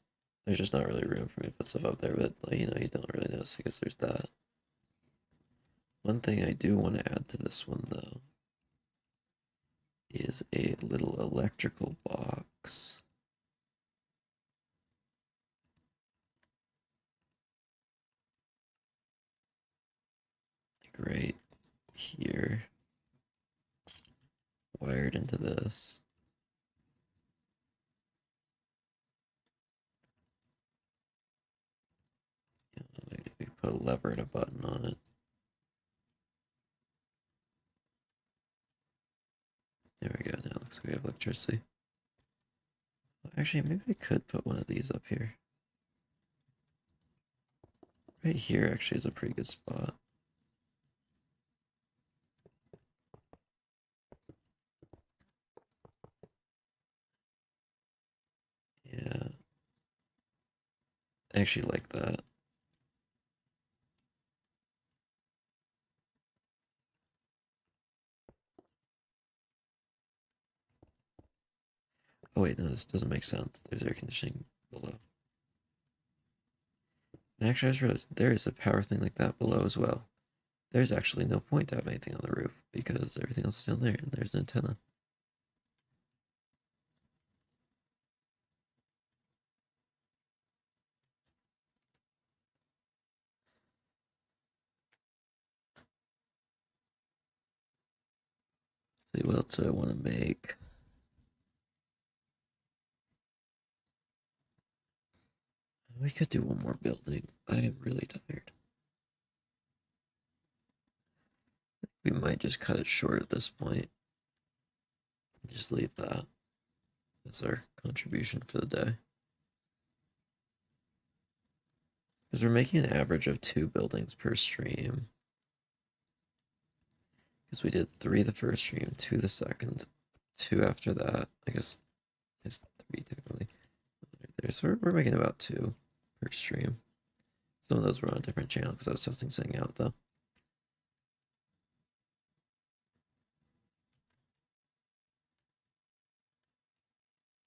There's just not really room for me to put stuff up there, but like, you know, you don't really notice because there's that. One thing I do want to add to this one though is a little electrical box. Like right here. Wired into this. We put a lever and a button on it. There we go. Now it looks like we have electricity. Well, actually, maybe I could put one of these up here. Right here actually is a pretty good spot. Yeah. I actually like that. Oh wait, no, this doesn't make sense. There's air conditioning below. And actually, I just realized there is a power thing like that below as well. There's actually no point to have anything on the roof because everything else is down there and there's an antenna. What else do I want to make? We could do one more building. I am really tired. We might just cut it short at this point. Just leave that as our contribution for the day. Because we're making an average of 2 buildings per stream. Because we did 3 the first stream, 2 the second, 2 after that. I guess it's 3 technically. Right there. So we're making about 2 per stream. Some of those were on a different channel because I was testing something out though.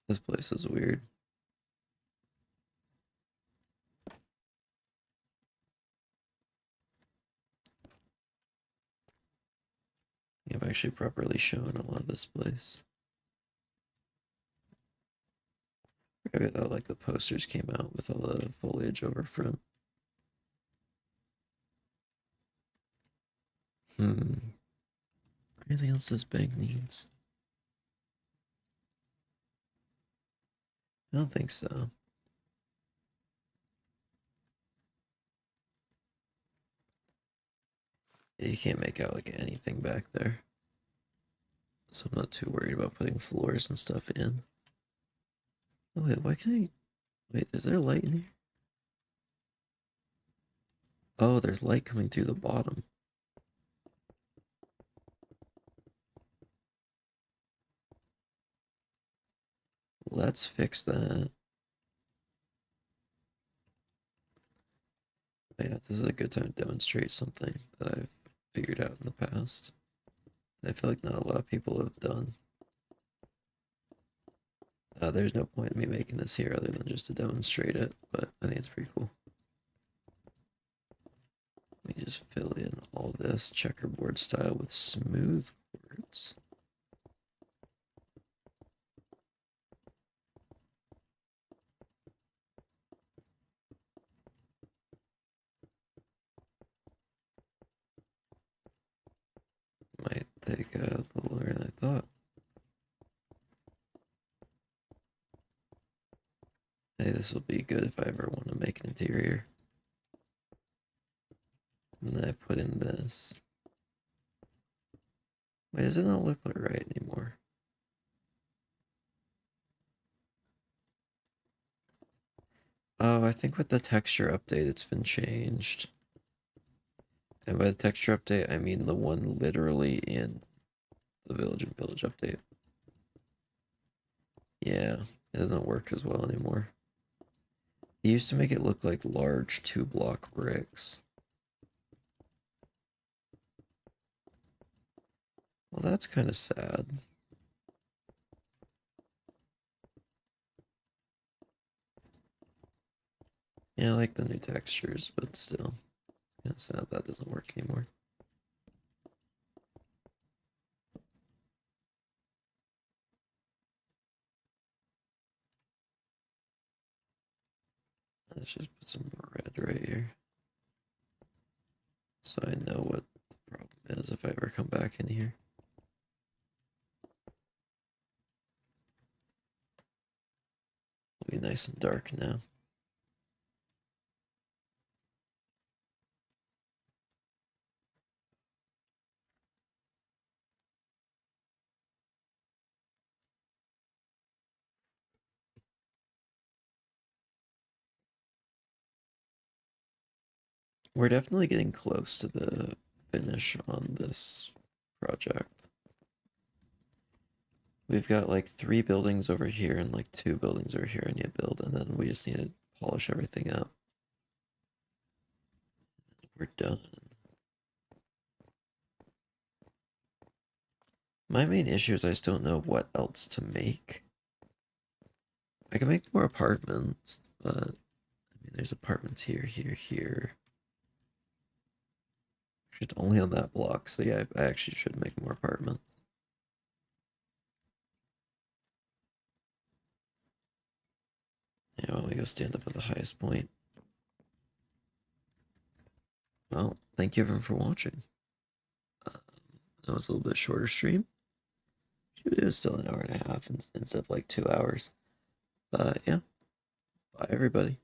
This place is weird. I've actually properly shown a lot of this place. I thought like the posters came out with all the foliage over front. Anything else this bank needs? I don't think so. Yeah, you can't make out like anything back there. So I'm not too worried about putting floors and stuff in. Oh wait, why can I... Wait, is there light in here? Oh, there's light coming through the bottom. Let's fix that. Yeah, this is a good time to demonstrate something that I've figured out in the past. I feel like not a lot of people have done. There's no point in me making this here other than just to demonstrate it, but I think it's pretty cool. Let me just fill in all this checkerboard style with smooth quartz. Might take a little longer than I thought. Hey, this will be good if I ever want to make an interior. And then I put in this. Why does it not look like right anymore? Oh, I think with the texture update, it's been changed. And by the texture update, I mean the one literally in the Village and Village update. Yeah, it doesn't work as well anymore. It used to make it look like large 2-block bricks. Well, that's kind of sad. Yeah, I like the new textures, but still, it's kind of sad that doesn't work anymore. Let's just put some red right here. So I know what the problem is if I ever come back in here. It'll be nice and dark now. We're definitely getting close to the finish on this project. We've got like 3 buildings over here and like 2 buildings over here I need to build, and then we just need to polish everything up. We're done. My main issue is I just don't know what else to make. I can make more apartments, but I mean, there's apartments here, here, here. Just only on that block, so yeah, I actually should make more apartments. Yeah, why don't we go stand up at the highest point? Well, thank you everyone for watching. That was a little bit shorter stream. it was still an hour and a half instead of like 2 hours. But yeah, bye everybody.